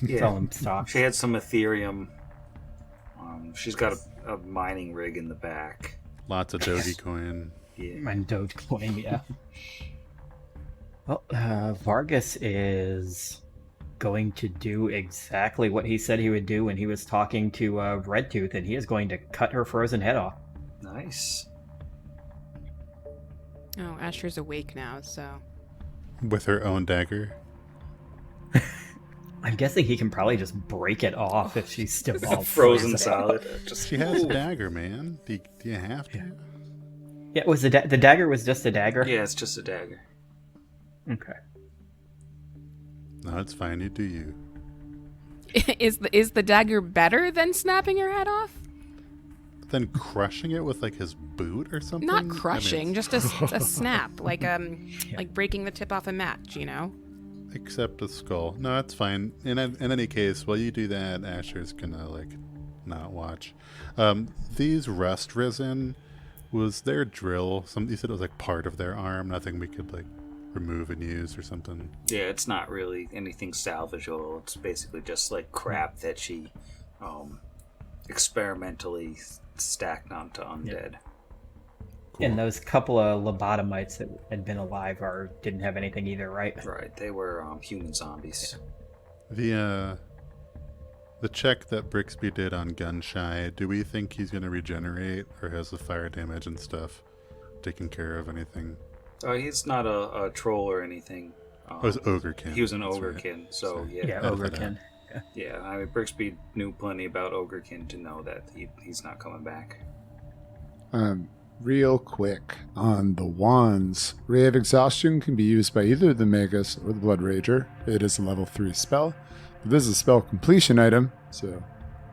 It's all in stock. She had some Ethereum. She's got a mining rig in the back. Lots of Dogecoin. Yeah. And Dogecoin, yeah. Well, Vargas is going to do exactly what he said he would do when he was talking to Redtooth, and he is going to cut her frozen head off. Nice. Oh, Asher's awake now, so... With her own dagger. I'm guessing he can probably just break it off if she's still all Frozen solid. Just She has a dagger, man. Do you have to? Yeah, was the dagger was just a dagger? Yeah, it's just a dagger. Okay. No, it's fine. You do you. Is the dagger better than snapping your head off? Then crushing it with like his boot or something? Not crushing, I mean, just a snap, like breaking the tip off a match, you know? except a skull. No, that's fine. In any case, while you do that, Asher's gonna like not watch. These rust resin, was their drill? You said it was like part of their arm. Nothing we could like remove and use or something. Yeah, it's not really anything salvageable. It's basically just like crap that she experimentally stacked onto undead. Yeah. Cool. And those couple of lobotomites that had been alive didn't have anything either, right? Right, they were human zombies. Yeah. The check that Brixby did on Gunshy, do we think he's going to regenerate, or has the fire damage and stuff taken care of anything? He's not a troll or anything. Oh, he was Ogrekin. He was an Ogrekin, so yeah. Yeah, Ogrekin. Yeah, I mean, Brixby knew plenty about Ogrekin to know that he's not coming back. Real quick on the wands, Ray of Exhaustion can be used by either the Magus or the Blood Rager. It is a level 3 spell. This is a spell completion item, so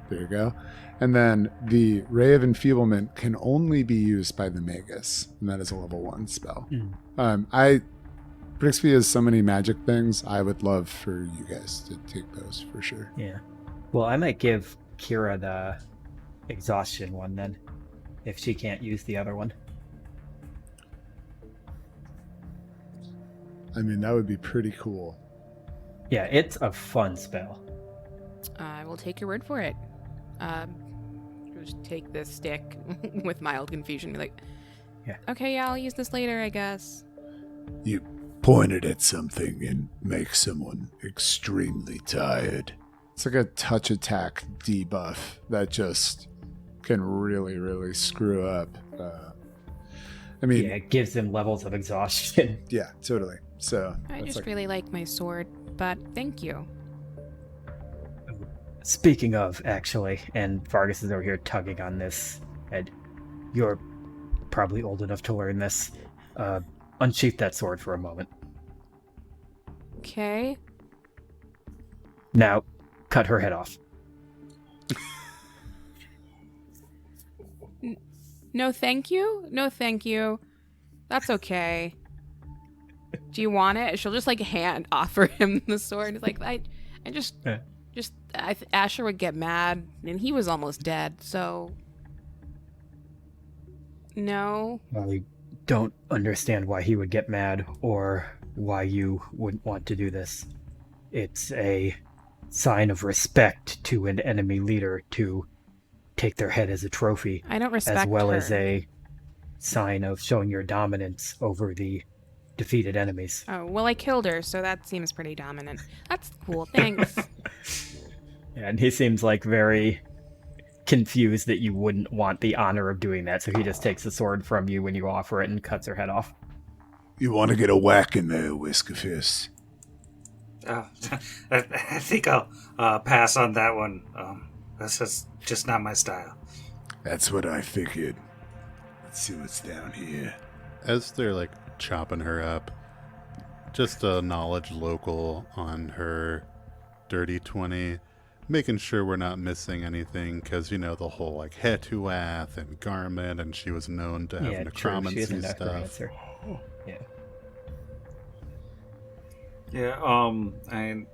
there you go. And then the Ray of Enfeeblement can only be used by the Magus, and that is a level 1 spell. Brixby has so many magic things. I would love for you guys to take those for sure. Yeah. Well, I might give Kira the exhaustion one then, if she can't use the other one. I mean, that would be pretty cool. Yeah, it's a fun spell. I will take your word for it. Just take this stick with mild confusion. Be like, yeah. Okay, yeah, I'll use this later, I guess. You point it at something and make someone extremely tired. It's like a touch attack debuff that just can really, really screw up. I mean, yeah, it gives them levels of exhaustion. Yeah, totally. So I just really like my sword, but thank you. Speaking of, actually, and Vargas is over here tugging on this, and you're probably old enough to learn this. Unsheath that sword for a moment. Okay. Now, cut her head off. No, thank you. No, thank you. That's okay. Do you want it? She'll just like offer him the sword. It's like Asher would get mad, and he was almost dead. So, no. I don't understand why he would get mad or why you wouldn't want to do this. It's a sign of respect to an enemy leader to take their head as a trophy. I don't respect as well her. as a sign of showing your dominance over the defeated enemies. Oh, well, I killed her, so that seems pretty dominant. That's cool, thanks. And he seems like very confused that you wouldn't want the honor of doing that, so he just takes the sword from you when you offer it and cuts her head off. You want to get a whack in there, Whiskerfist? I think I'll pass on that one. That's just not my style. That's what I figured. Let's see what's down here. As they're like chopping her up, just a knowledge local on her dirty 20, making sure we're not missing anything, because the whole like Hetuath and Garment, and she was known to have necromancy stuff. And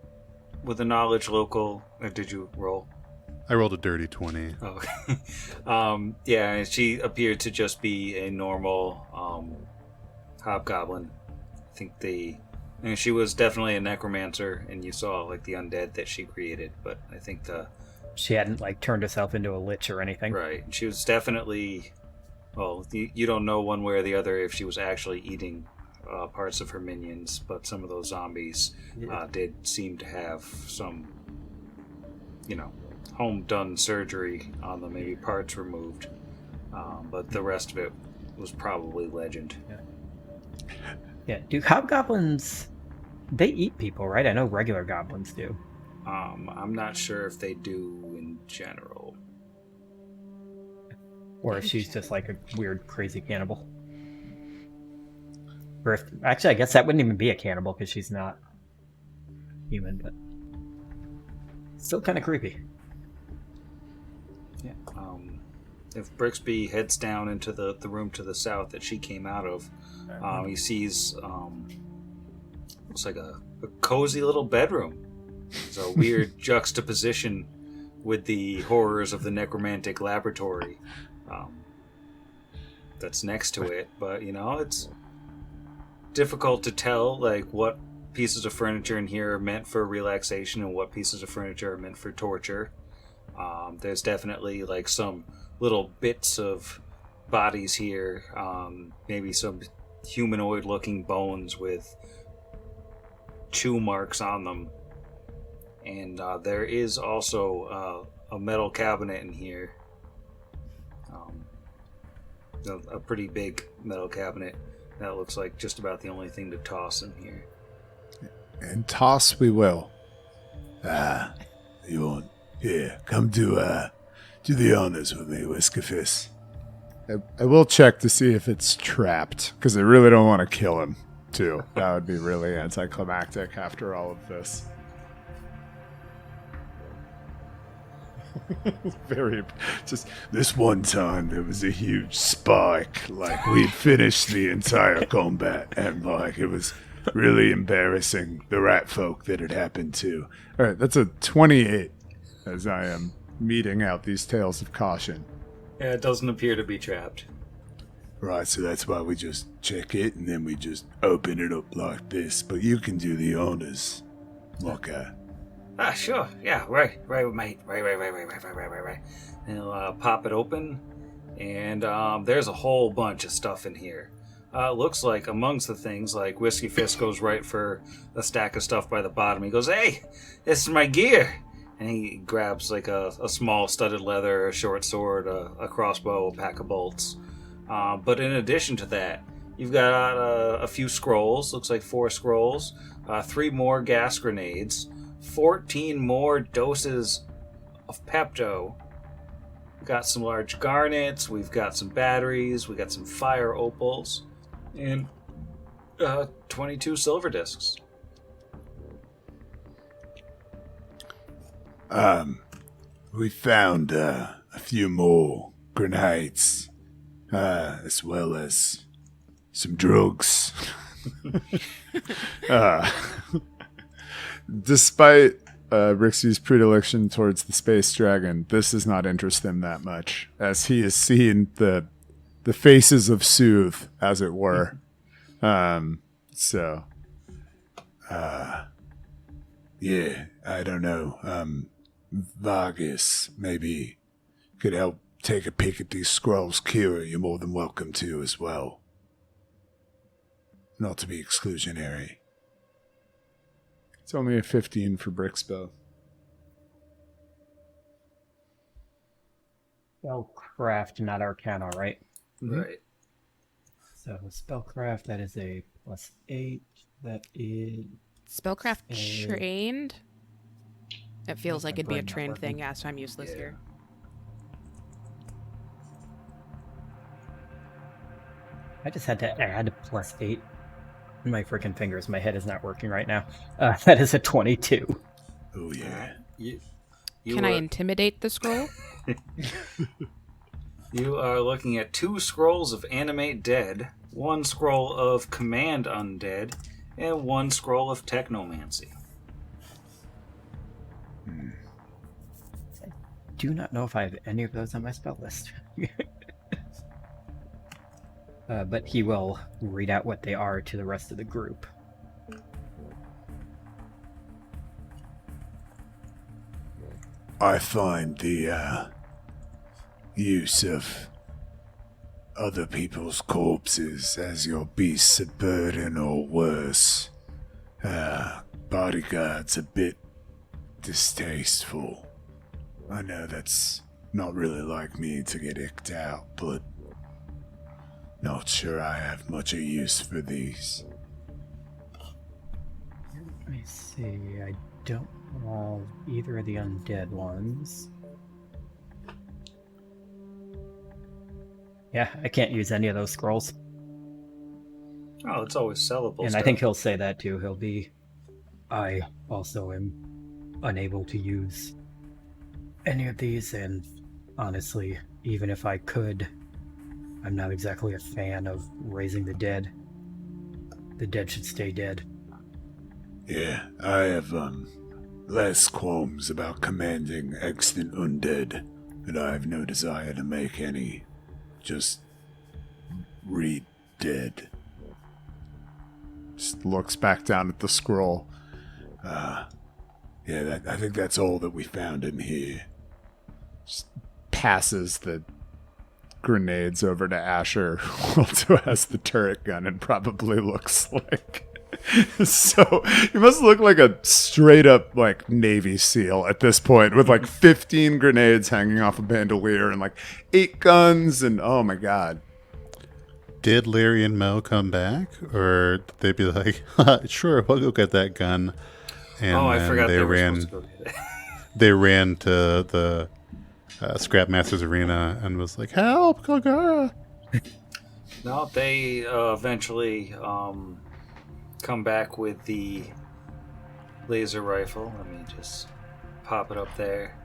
with the knowledge local, did you roll? I rolled a dirty 20. Oh, yeah, she appeared to just be a normal hobgoblin. I think she was definitely a necromancer, and you saw like the undead that she created. But I think she hadn't like turned herself into a lich or anything. Right, she was definitely. Well, you don't know one way or the other if she was actually eating parts of her minions, but some of those zombies did seem to have some, home-done surgery on them, maybe parts removed. But the rest of it was probably legend. Yeah. Do hobgoblins, they eat people, right? I know regular goblins do. I'm not sure if they do in general. Or if she's just like a weird, crazy cannibal. Or if, actually, I guess that wouldn't even be a cannibal because she's not. human, but still kind of creepy. Yeah. If Brixby heads down into the room to the south that she came out of, he sees looks like a cozy little bedroom. It's a weird juxtaposition with the horrors of the necromantic laboratory that's next to it. But it's difficult to tell like what pieces of furniture in here are meant for relaxation and what pieces of furniture are meant for torture. There's definitely like some little bits of bodies here, maybe some humanoid looking bones with chew marks on them, and there is also a metal cabinet in here, a pretty big metal cabinet that looks like just about the only thing to toss in here. And toss we will. You want? Here, come do the honors with me, Whiskerfist. I will check to see if it's trapped, because I really don't want to kill him, too. That would be really anticlimactic after all of this. Just this one time there was a huge spike, like we'd finished the entire combat, and like it was really embarrassing the rat folk that it happened to. All right, that's a 28. As I am meting out these tales of caution. Yeah, it doesn't appear to be trapped. Right, so that's why we just check it and then we just open it up like this. But you can do the honors. Like sure. Yeah, right, mate. Right. And he'll pop it open, and there's a whole bunch of stuff in here. Looks like amongst the things, like Whiskey Fist goes right for a stack of stuff by the bottom. He goes, "Hey, this is my gear." And he grabs like a small studded leather, a short sword, a crossbow, a pack of bolts. But in addition to that, you've got a few scrolls, looks like 4 scrolls, 3 more gas grenades, 14 more doses of Pepto. We've got some large garnets, we've got some batteries, we've got some fire opals, and 22 silver discs. We found a few more grenades, as well as some drugs. Despite Rixie's predilection towards the space dragon, this does not interest him that much, as he has seen the faces of Soothe, as it were. Yeah, I don't know. Vargas maybe could help take a peek at these scrolls. Kira, you're more than welcome to as well. Not to be exclusionary. It's only a 15 for Brixbo. Spellcraft, not Arcana, right? Right. So spellcraft, that is a +8. That is Spellcraft trained? It feels like it'd be a trained thing. Yeah, so I'm useless here. I just had to add +8. My freaking fingers. My head is not working right now. That is a 22. Oh, yeah. Can I intimidate the scroll? You are looking at 2 scrolls of Animate Dead, 1 scroll of Command Undead, and 1 scroll of Technomancy. I do not know if I have any of those on my spell list. But he will read out what they are to the rest of the group. I find the use of other people's corpses as your beasts of burden or worse, bodyguards, a bit distasteful. I know that's not really like me to get icked out, but not sure I have much of use for these. Let me see. I don't have either of the undead ones. Yeah, I can't use any of those scrolls. Oh, it's always sellable And stuff. I think he'll say that too. He'll be I also am unable to use any of these, and honestly, even if I could, I'm not exactly a fan of raising the dead. The dead should stay dead. Yeah, I have less qualms about commanding extant undead, and I have no desire to make any. Just read dead. Just looks back down at the scroll. Yeah, I think that's all that we found in here. Just passes the grenades over to Asher, who also has the turret gun and probably looks like... So, he must look like a straight-up, like, Navy SEAL at this point, with, like, 15 grenades hanging off a bandolier and, like, 8 guns, and oh my god. Did Larry and Mel come back? Or did they be like, sure, we'll go get that gun? And I forgot they they were ran. supposed to go get it. They ran to the Scrapmasters Arena and was like, help, Kagara! No, they eventually come back with the laser rifle. Let me just pop it up there.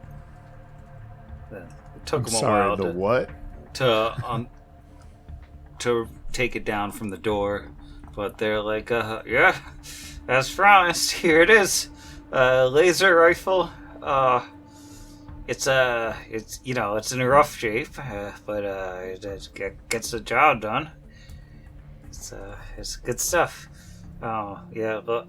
It took them a while The what? to take it down from the door, but they're like, yeah, as promised, here it is, laser rifle. It's in a rough shape, but it gets the job done. It's good stuff. Yeah, but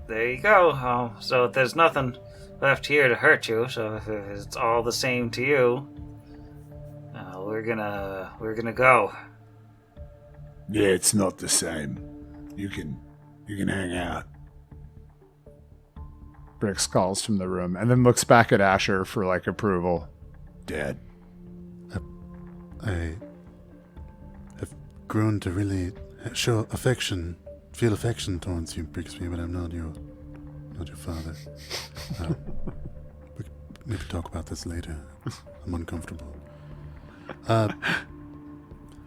there you go. So there's nothing left here to hurt you. So if it's all the same to you, we're gonna go. Yeah, it's not the same. You can hang out. Brix calls from the room and then looks back at Asher for like approval. Dad. I have grown to really feel affection towards you, Brixby, but I'm not your father. We could maybe talk about this later. I'm uncomfortable.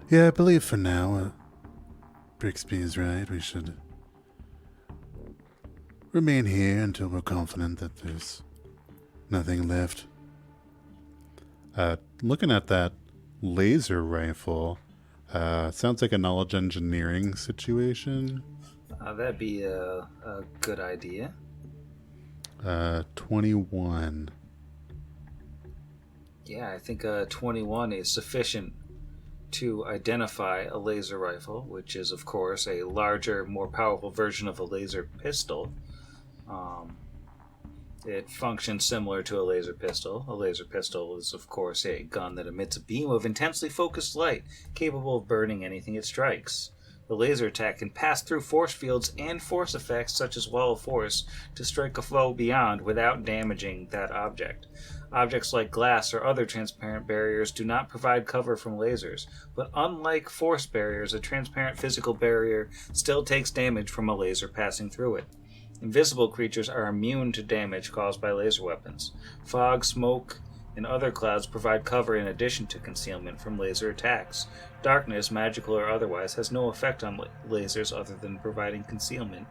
Yeah, I believe for now, Brixby is right. We should remain here until we're confident that there's nothing left. Looking at that laser rifle, sounds like a knowledge engineering situation. That'd be a good idea. 21. Yeah, I think 21 is sufficient to identify a laser rifle, which is, of course, a larger, more powerful version of a laser pistol. It functions similar to a laser pistol. A laser pistol is, of course, a gun that emits a beam of intensely focused light, capable of burning anything it strikes. The laser attack can pass through force fields and force effects, such as wall of force, to strike a foe beyond without damaging that object. Objects like glass or other transparent barriers do not provide cover from lasers, but unlike force barriers, a transparent physical barrier still takes damage from a laser passing through it. Invisible creatures are immune to damage caused by laser weapons. Fog, smoke, and other clouds provide cover in addition to concealment from laser attacks. Darkness, magical or otherwise, has no effect on lasers other than providing concealment.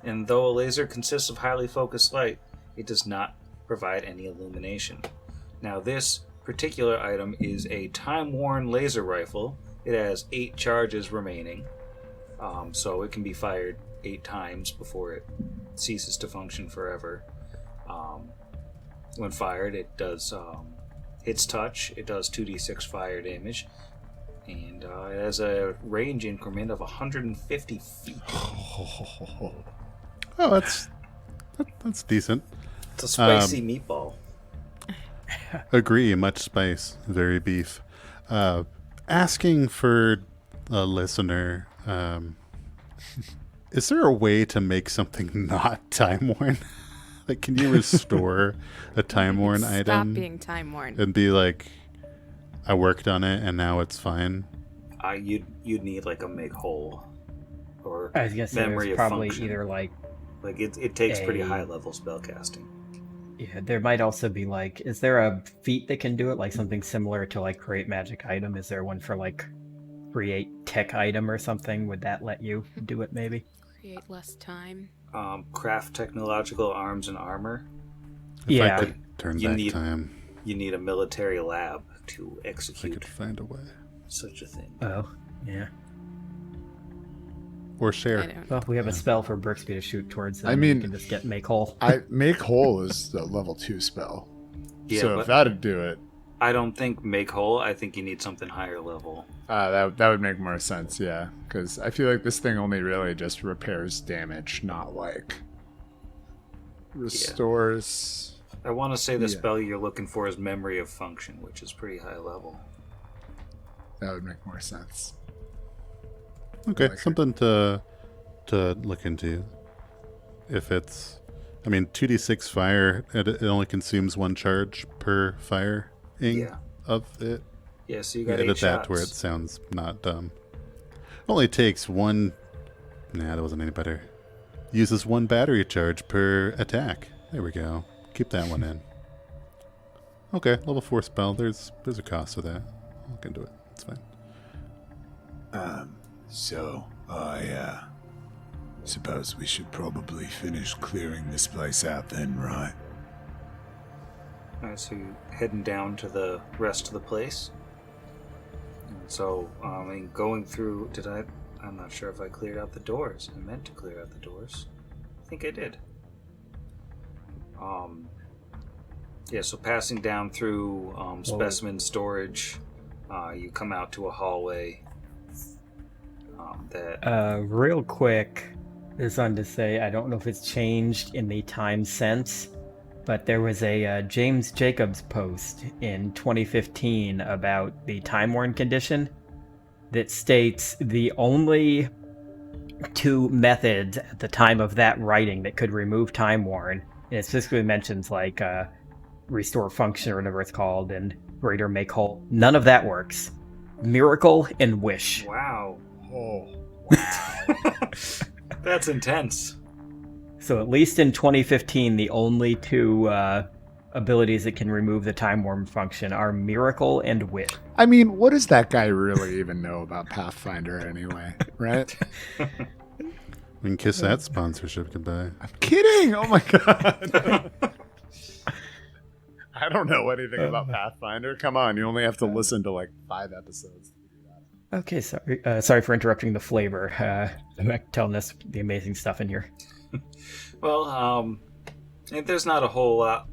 And though a laser consists of highly focused light, it does not provide any illumination. Now, this particular item is a time-worn laser rifle. It has 8 charges remaining, so it can be fired 8 times before it ceases to function forever. When fired, it does hits touch. It does 2d6 fire damage, and it has a range increment of 150 feet. Oh, that's decent. It's a spicy meatball. Agree, much spice, very beef. Asking for a listener, is there a way to make something not time-worn? Like, can you restore a time-worn item? Stop being time-worn. And be like, I worked on it and now it's fine? You'd need like a make whole or I was gonna say memory there's of probably function. either like it takes pretty high level spellcasting. yeah, there might also be like, is there a feat that can do it, like something similar to like create magic item? Is there one for like create tech item or something? Would that let you do it maybe? Create less time. Craft technological arms and armor. If I Yeah. could turn You back need- time, You need a military lab to I execute could find a way. such a thing. Oh, yeah. Or I share. don't. Well, we have a spell for Brixby to shoot towards them. I mean- we can just get make whole. I make whole is the level 2 spell. Yeah, So but if that'd do it, I don't think make whole. I think you need something higher level. that would make more sense, yeah. Because I feel like this thing only really just repairs damage, not like restores. I want to say the Yeah. spell you're looking for is memory of function, which is pretty high level. That would make more sense. Okay, Like- something to look into. If it's, I mean, 2d6 fire, it only consumes 1 charge per fire Yeah. of it. Yeah, so you got 8 Edit that shots. where it sounds not dumb. Only takes 1. Nah, that wasn't any better. Uses 1 battery charge per attack. There we go. Keep that one in. Okay, level 4 spell. There's a cost to that. I'll look into it. It's fine. So I suppose we should probably finish clearing this place out then, right? Alright, so you're heading down to the rest of the place. And so, going through, I'm not sure if I cleared out the doors. I meant to clear out the doors. I think I did. Yeah, so passing down through specimen storage, you come out to a hallway that... Real quick, there's on to say, I don't know if it's changed in the time since, but there was a James Jacobs post in 2015 about the Time Worn condition that states the only 2 methods at the time of that writing that could remove Time Worn, and it specifically mentions like restore function or whatever it's called, and greater make whole. None of that works. Miracle and wish. Wow. Oh, That's intense. So at least in 2015, the only 2 abilities that can remove the time worm function are miracle and wish. I mean, what does that guy really even know about Pathfinder anyway, right? We can kiss that sponsorship goodbye. I'm kidding! Oh my god! I don't know anything about Pathfinder. Come on, you only have to listen to like 5 episodes. Okay, sorry for interrupting the flavor. I'm telling us the amazing stuff in here. Well, there's not a whole lot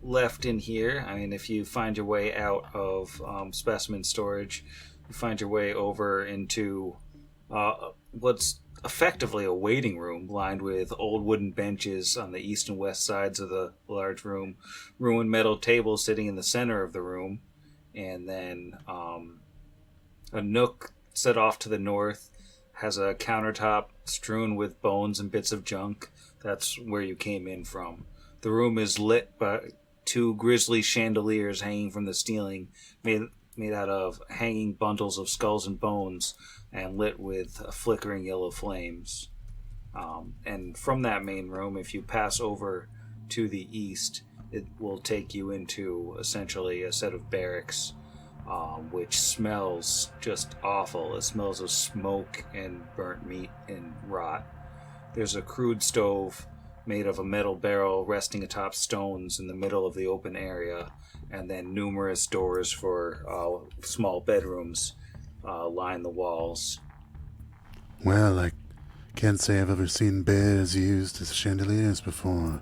left in here. I mean, if you find your way out of specimen storage, you find your way over into what's effectively a waiting room lined with old wooden benches on the east and west sides of the large room, ruined metal tables sitting in the center of the room, and then a nook set off to the north has a countertop strewn with bones and bits of junk. That's where you came in from. The room is lit by 2 grisly chandeliers hanging from the ceiling, made out of hanging bundles of skulls and bones, and lit with flickering yellow flames. And from that main room, if you pass over to the east, it will take you into essentially a set of barracks, which smells just awful. It smells of smoke and burnt meat and rot. There's a crude stove made of a metal barrel resting atop stones in the middle of the open area, and then numerous doors for small bedrooms line the walls. Well, I can't say I've ever seen bears used as chandeliers before.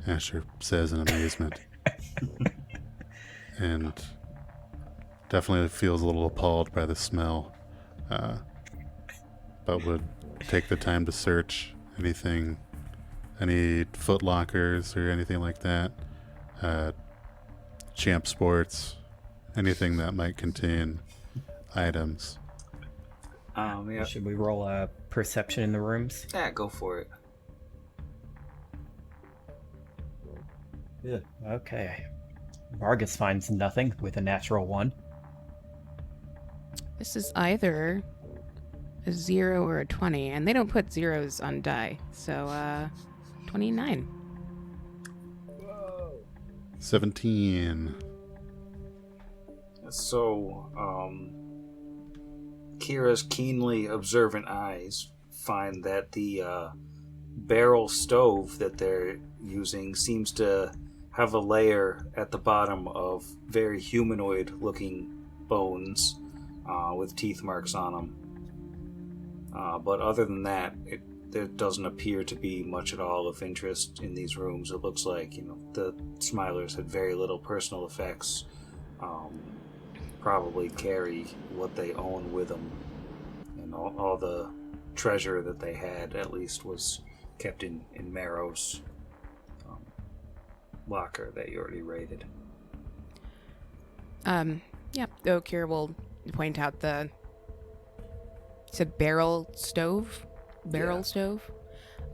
Asher says in amazement. And definitely feels a little appalled by the smell. But would take the time to search anything, any foot lockers or anything like that. Champ Sports, anything that might contain items. Yeah. Should we roll a perception in the rooms? Yeah, go for it. Yeah. Okay. Vargas finds nothing with a natural 1. This is either a 0 or a 20, and they don't put zeros on die. So, 29. 17. So, Kira's keenly observant eyes find that the barrel stove that they're using seems to have a layer at the bottom of very humanoid-looking bones with teeth marks on them. But other than that, there doesn't appear to be much at all of interest in these rooms. It looks like, the Smilers had very little personal effects. Probably carry what they own with them. And all the treasure that they had, at least, was kept in Marrow's locker that you already raided. Yeah, Kira will point out you said barrel stove? Stove?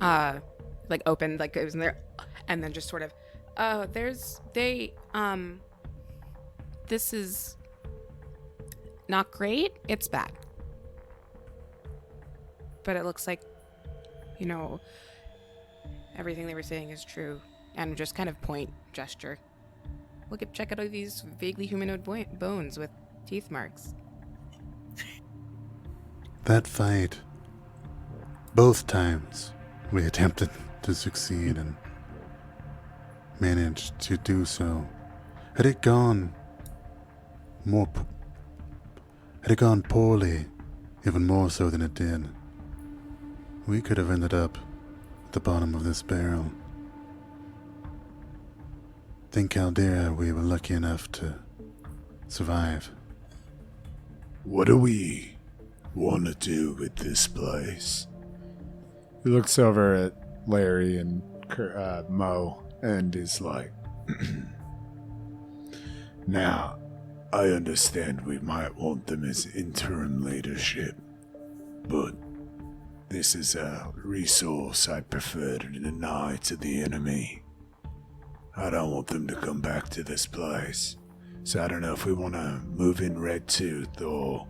Like opened, like it was in there, and then just sort of, this is not great, it's bad. But it looks like, everything they were saying is true. And just kind of point gesture. Check out all these vaguely humanoid bones with teeth marks. That fight, both times we attempted to succeed and managed to do so. Had it gone poorly, even more so than it did, we could have ended up at the bottom of this barrel. Think how dare we were lucky enough to survive. What do we want to do with this place? He looks over at Larry and Mo and is like, now, I understand we might want them as interim leadership, but this is a resource I prefer to deny to the enemy. I don't want them to come back to this place. So I don't know if we want to move in Red Tooth or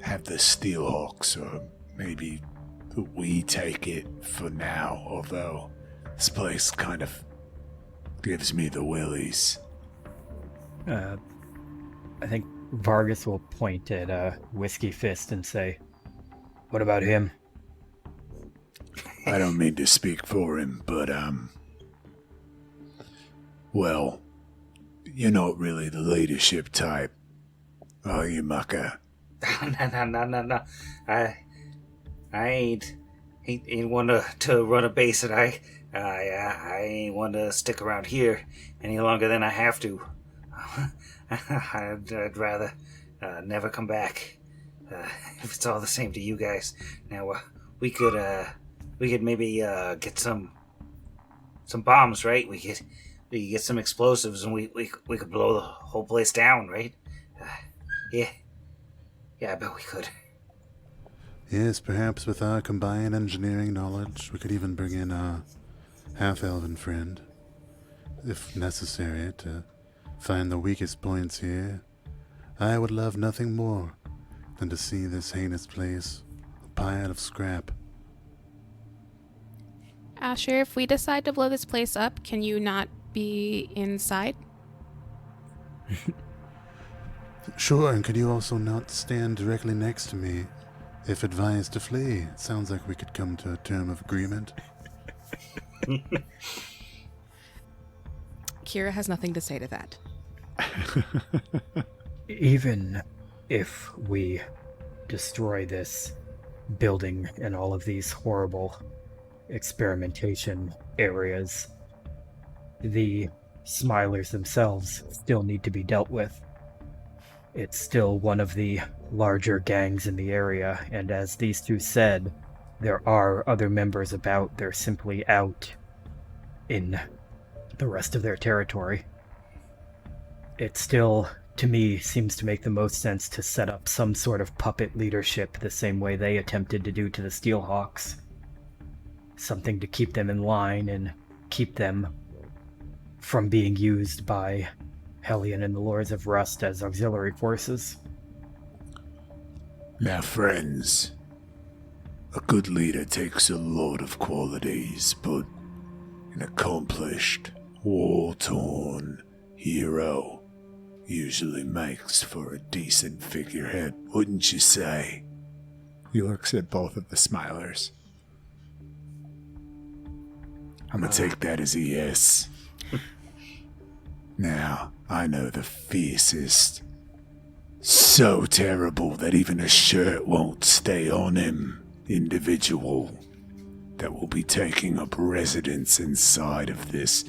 have the Steelhawks, or maybe we take it for now, although this place kind of gives me the willies. I think Vargas will point at Whiskey Fist and say, "What about him?" I don't mean to speak for him, but well, you're not really the leadership type, are you, Mucker? No. I ain't one to run a base, and I ain't one to stick around here any longer than I have to. I'd rather never come back. If it's all the same to you guys. Now, we could maybe get some bombs, right? We could get some explosives, and we could blow the whole place down, right? Yeah, I bet we could. Yes, perhaps with our combined engineering knowledge, we could even bring in our half-elven friend, if necessary, to find the weakest points here. I would love nothing more than to see this heinous place a pile of scrap. Asher, if we decide to blow this place up, can you not be inside? Sure, and could you also not stand directly next to me if advised to flee? It sounds like we could come to a term of agreement. Kira has nothing to say to that. Even if we destroy this building and all of these horrible experimentation areas, the Smilers themselves still need to be dealt with. It's still one of the larger gangs in the area, and as these two said, there are other members about. They're simply out in the rest of their territory. It still, to me, seems to make the most sense to set up some sort of puppet leadership the same way they attempted to do to the Steelhawks. Something to keep them in line and keep them from being used by Hellion and the Lords of Rust as auxiliary forces. Now, friends, a good leader takes a lot of qualities, but an accomplished, war-torn hero usually makes for a decent figurehead, wouldn't you say? He looks at both of the Smilers. I'm gonna take that as a yes. Now, I know the fiercest. So terrible that even a shirt won't stay on him. Individual that will be taking up residence inside of this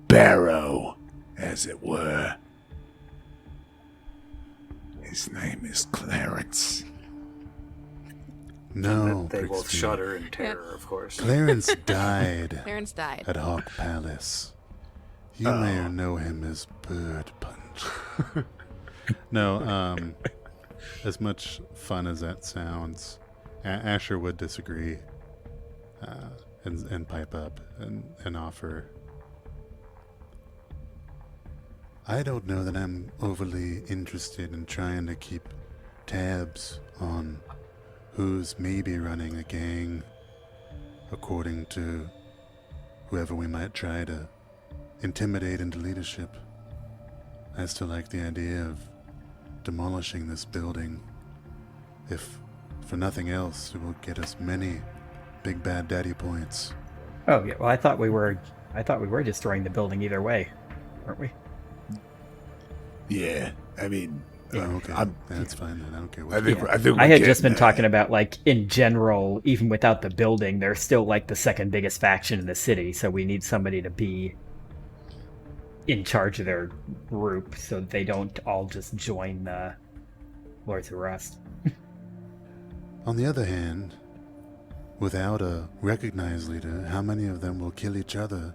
barrow, as it were. His name is Clarence. No, They both Brixby. shudder in terror, of course. Clarence died Clarence died. at Hawk Palace. You may know him as Bird Punch. No, as much fun as that sounds, Asher would disagree and pipe up and offer. I don't know that I'm overly interested in trying to keep tabs on who's maybe running a gang according to whoever we might try to intimidate into leadership. I still like the idea of demolishing this building. If for nothing else, it will get us many big bad daddy points. Oh yeah. Well, I thought we were destroying the building either way, weren't we? Yeah, I mean, Oh, okay. That's fine then. I don't care what I think you I think I we're had just getting been talking about, like, in general, even without the building, they're still like the second biggest faction in the city. So we need somebody to be in charge of their group, so they don't all just join the Lords of Rust. On the other hand, without a recognized leader, how many of them will kill each other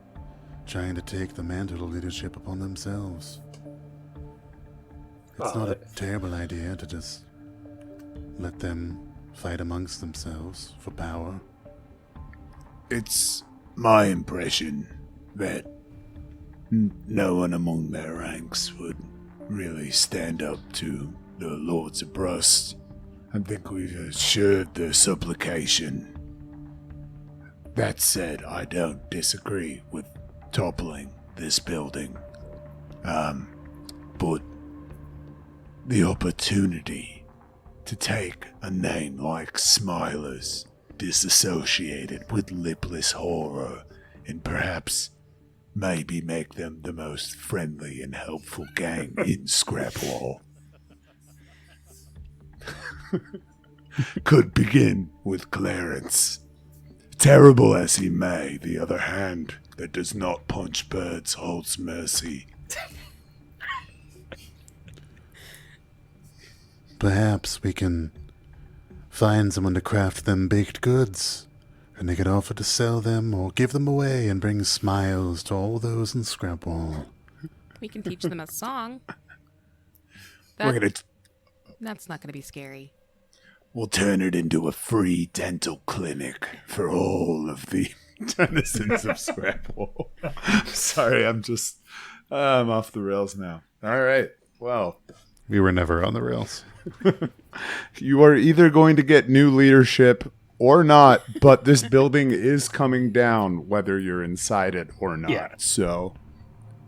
trying to take the mantle of leadership upon themselves? It's not a terrible idea to just let them fight amongst themselves for power. It's my impression that no one among their ranks would really stand up to the Lords of Rust. I think we've assured their supplication. That said, I don't disagree with toppling this building. But the opportunity to take a name like Smilers, disassociated with lipless horror, and perhaps maybe make them the most friendly and helpful gang in Scrapwall, could begin with Clarence. Terrible as he may, the other hand that does not punch birds holds mercy. Perhaps we can find someone to craft them baked goods, and they could offer to sell them or give them away and bring smiles to all those in Scrapwall. We can teach them a song. That's not going to be scary. We'll turn it into a free dental clinic for all of the denizens of Scrapwall. Sorry, I'm off the rails now. All right, well. We were never on the rails. You are either going to get new leadership or not, but this building is coming down whether you're inside it or not. Yeah. So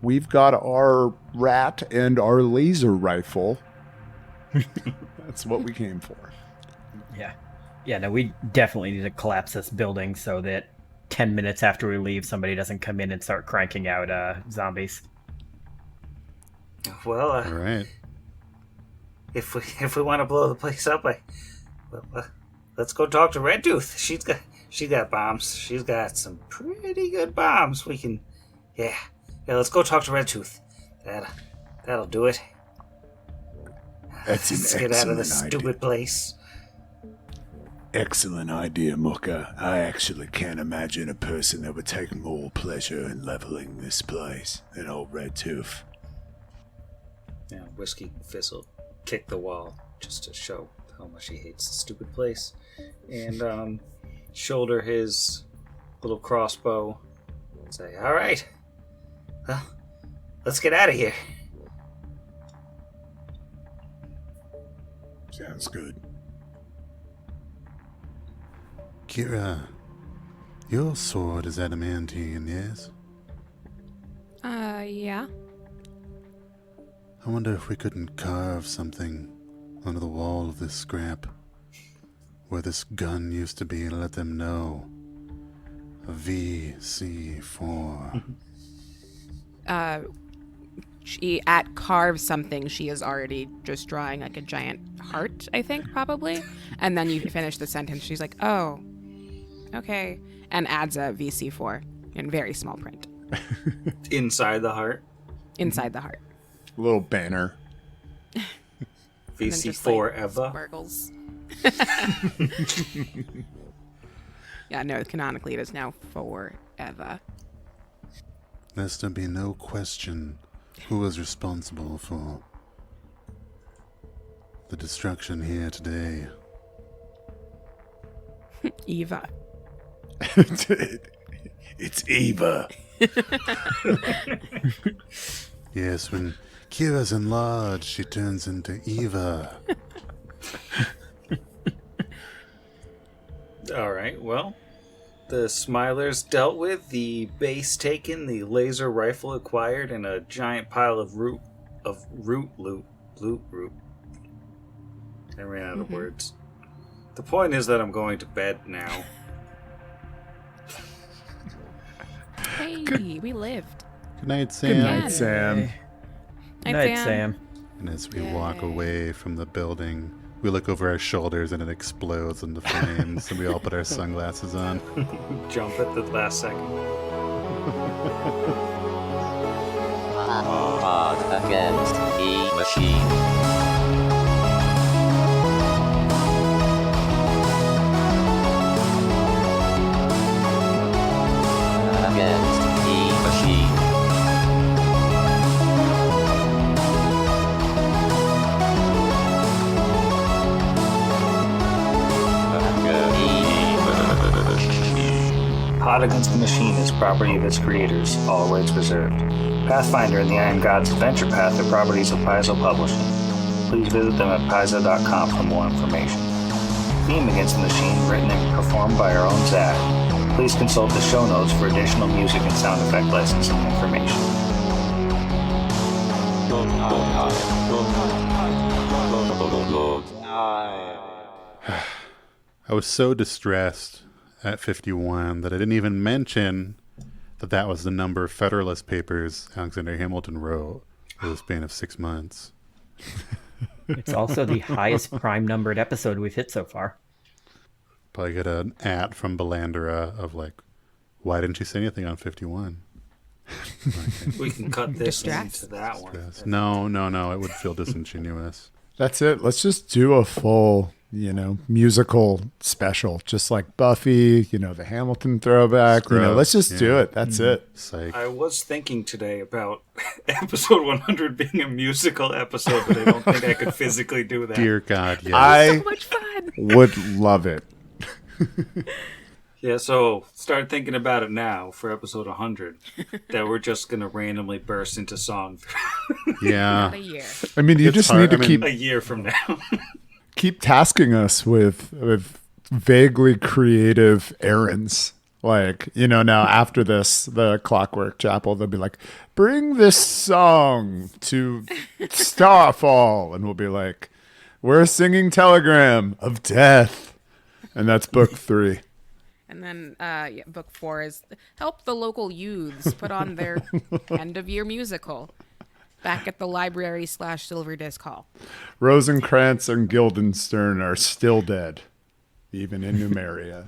we've got our rat and our laser rifle. That's what we came for. Yeah. Yeah, no, we definitely need to collapse this building so that 10 minutes after we leave, somebody doesn't come in and start cranking out zombies. Well, All right. if we want to blow the place up, let's go talk to Red Tooth. She got bombs. She's got some pretty good bombs. We can, yeah. Let's go talk to Red Tooth. That'll do it. That's an Let's get out of this excellent idea. stupid place. Excellent idea, Mooka. I actually can't imagine a person that would take more pleasure in leveling this place than old Red Tooth. Yeah, Whiskey Fizz will kick the wall just to show how much he hates the stupid place, and shoulder his little crossbow and say, "All right, well, let's get out of here." Sounds good. Kira, your sword is adamantine, yes? Yeah. I wonder if we couldn't carve something onto the wall of this scrap where this gun used to be and let them know. A VC4. She at carves something. She is already just drawing like a giant heart, I think, probably. And then you finish the sentence. She's like, "Oh, okay," and adds a VC4 in very small print Inside the heart. inside the heart. A little banner. And then just, VC4 like, Eva. sparkles. Yeah, no, canonically it is now forever. Lest there be no question who was responsible for the destruction here today. Eva. It's Eva. Yes, when Kira's enlarged, she turns into Eva. All right, well, the Smilers dealt with, the base taken, the laser rifle acquired, and a giant pile of root loot. I ran out of words. The point is that I'm going to bed now. Hey, we lived. Good night, Good Sam. night, Sam. Night, Sam. And as we walk Yay. away from the building, we look over our shoulders and it explodes into flames, and we all put our sunglasses on. Jump at the last second. Odds against the machine. Against the machine. Hot Against the Machine is property of its creators, all rights reserved. Pathfinder and the Iron Gods Adventure Path are properties of Paizo Publishing. Please visit them at paizo.com for more information. Theme Against the Machine, written and performed by our own Zach. Please consult the show notes for additional music and sound effect licensing information. I was so distressed at 51 that I didn't even mention that that was the number of Federalist Papers Alexander Hamilton wrote over the span of 6 months. It's also the highest prime numbered episode we've hit so far. Probably get an at from Belandera of like, why didn't you say anything on 51? We can cut this Distress? into that one. Yes. No, it would feel disingenuous. That's it. Let's just do a full, musical special, just like Buffy, the Hamilton throwback. Scrubs, Let's just do yeah. it. That's it. Psych. I was thinking today about episode 100 being a musical episode, but I don't think I could physically do that. Dear God, yes. I So much fun. would love it. Yeah, so start thinking about it now for episode 100, that we're just going to randomly burst into song Yeah. Not a year. I mean, you It's just hard. need to I mean- keep a year from now. keep tasking us with vaguely creative errands. Like, now after this, the Clockwork Chapel, they'll be like, bring this song to Starfall. And we'll be like, we're singing Telegram of Death. And that's book 3. And then book 4 is help the local youths put on their end of year musical back at the library / Silver Disc Hall. Rosencrantz and Guildenstern are still dead, even in Numeria.